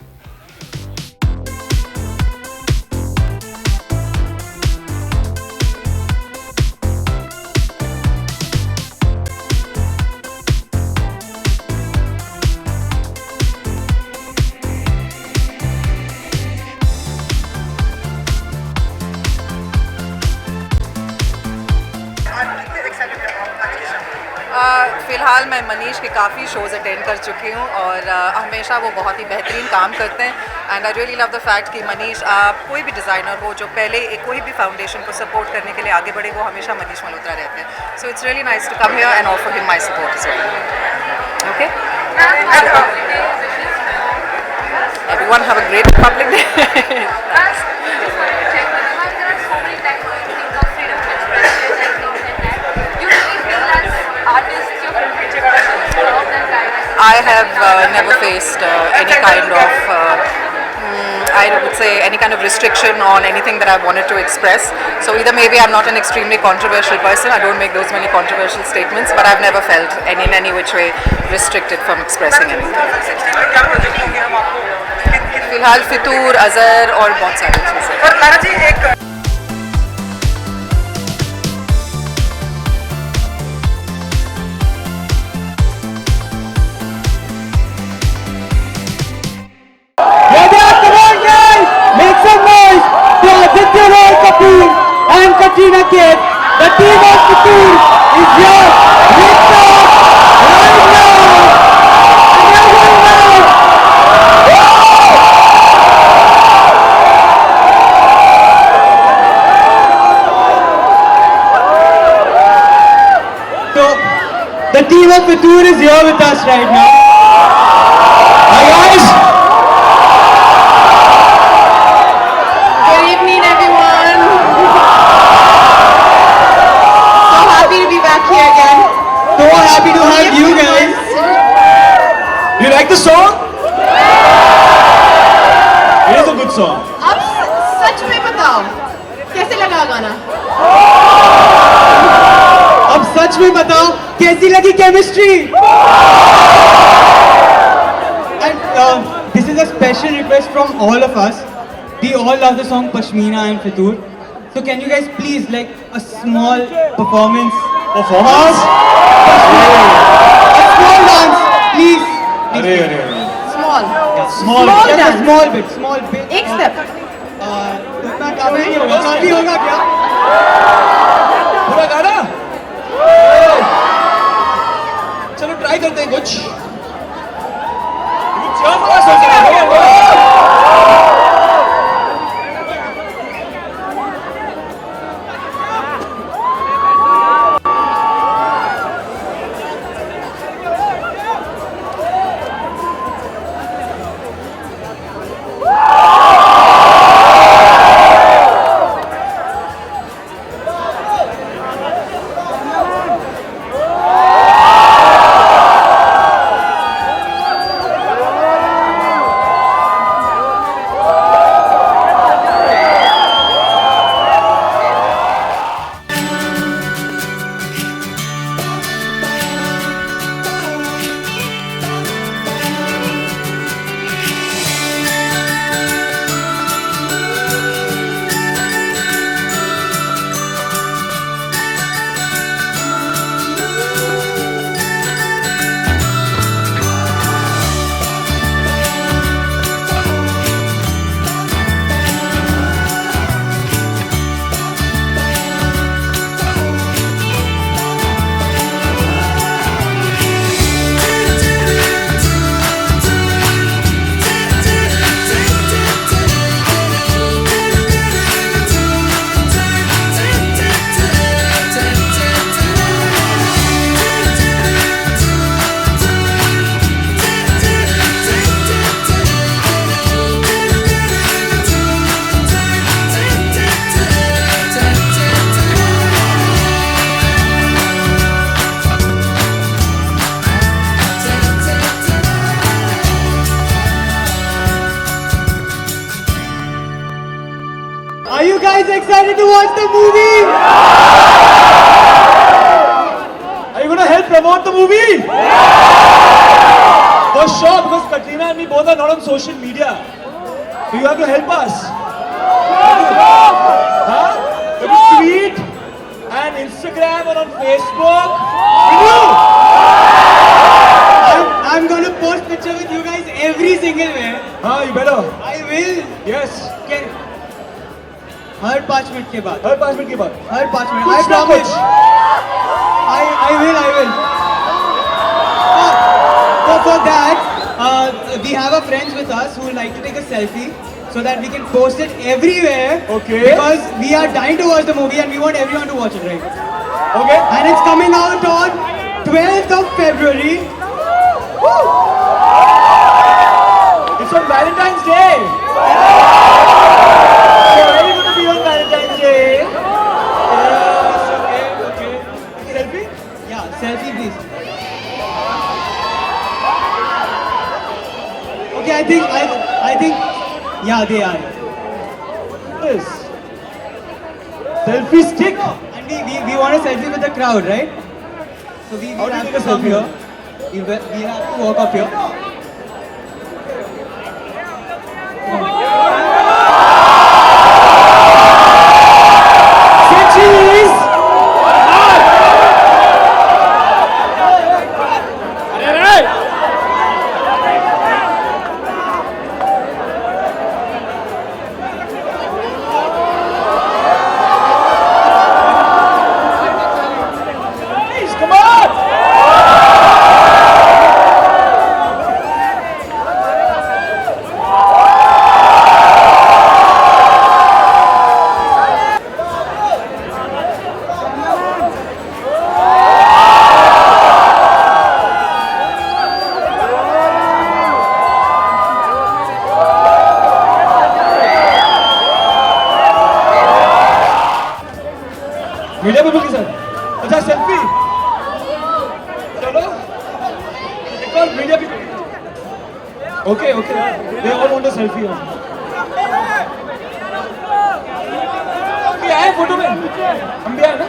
[SPEAKER 3] फ़िलहाल मैं मनीष के काफ़ी shows attend कर चुकी हूँ और हमेशा वो बहुत ही बेहतरीन काम करते हैं and I really love the fact कि मनीष कोई भी डिज़ाइनर हो जो पहले एक कोई भी फाउंडेशन को सपोर्ट करने के लिए आगे बढ़े वो हमेशा मनीष मल्होत्रा रहते हैं. So it's really nice to come here and offer him my support as well. Okay, everyone have a great Republic Day. I have never faced any kind of, I would say, any kind of restriction on anything that I wanted to express. So either maybe I'm not an extremely controversial person, I don't make those many controversial statements, but I've never felt in any which way restricted from expressing anything. फिलहाल फितूर, अज़हर और बहुत सारी चीज़ें.
[SPEAKER 10] Make some noise for Aditya Roy Kapoor and Katrina Kaif. The team of Kapoor is here with us right now. And they're going now. So, the team of Kapoor is here with us right now. Hi guys.
[SPEAKER 3] Good evening, everyone. So happy to be back here again.
[SPEAKER 10] So happy to have you guys. You like the song? It is a good song.
[SPEAKER 6] अब सच में बताओ कैसे लगा गाना?
[SPEAKER 10] अब सच में बताओ कैसी लगी chemistry? And this is a special request from all of us. We all love the song Pashmina and Fitur. So can you guys please like a small performance? Performance? A small dance, please.
[SPEAKER 6] Small.
[SPEAKER 10] Small. Just a small bit.
[SPEAKER 6] एक step.
[SPEAKER 10] उतना काफी नहीं होगा. काफी होगा क्या? पूरा गाना? चलो ट्राई करते हैं कुछ. guys excited to watch the movie? Are you going to help promote the movie? For sure, because Katrina and me both are not on social media. So you have to help us. Huh? You have to tweet and Instagram or on Facebook. I'm going to post picture with you guys every single way. हाँ, you better. I will. Yes. Okay. Her 5 minute के बाद. हर 5 minute के बाद. हर 5 minute. I promise. I will. For that, we have a friends with us who would like to take a selfie so that we can post it everywhere. Okay. Because we are dying to watch the movie and we want everyone to watch it, right? Okay. And it's coming out on 12th of February. Woo! It's on Valentine's Day. So very good to be on Valentine's Day. Yes. Okay. Selfie? Yeah, selfie please. Okay, I think, yeah, they are. Yes. Selfie stick. And we want a selfie with the crowd, right? So we have to come here. We have to walk up here. Say cheese. Media people के साथ. अच्छा selfie. चलो. एक और media people. Okay. They all want a selfie. आए photo में. हम भी आए ना.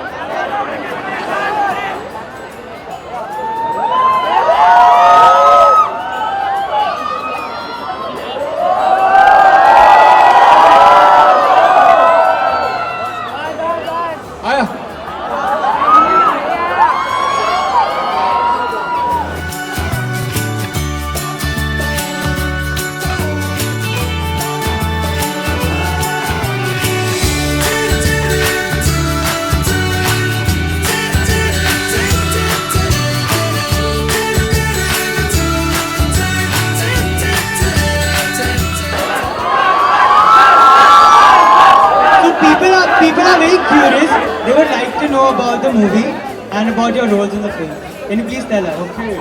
[SPEAKER 10] People are very curious. They would like to know about the movie and about your roles in the film. Can you please tell us? Okay.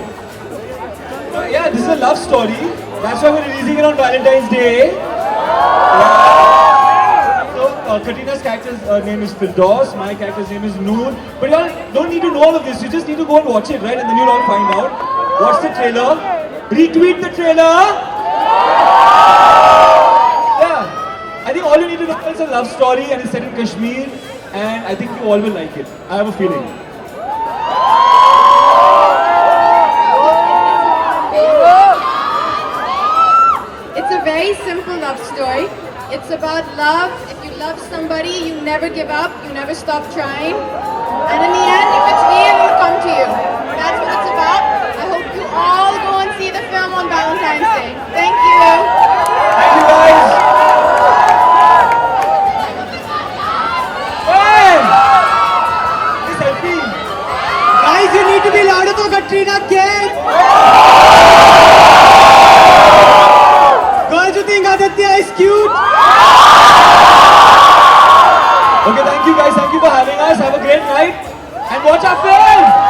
[SPEAKER 10] Yeah, this is a love story. That's why we're releasing it on Valentine's Day. So, Katrina's character's name is Firdaus. My character's name is Noor. But you all don't need to know all of this. You just need to go and watch it, right? And then you'll all find out. Watch the trailer. Retweet the trailer. I think all you need to know is a love story and it's set in Kashmir and I think you all will like it. I have a feeling.
[SPEAKER 11] It's a very simple love story. It's about love. If you love somebody, you never give up, you never stop trying. And in the end, if it's real, it'll come to you. That's what it's about. I hope you all go and see the film on Valentine's Day. Thank you.
[SPEAKER 10] Thank you guys. Guys, you need to be louder for Katrina Kaif. Girls, you think Aditya is cute? Okay, thank you guys. Thank you for having us. Have a great night and watch our film.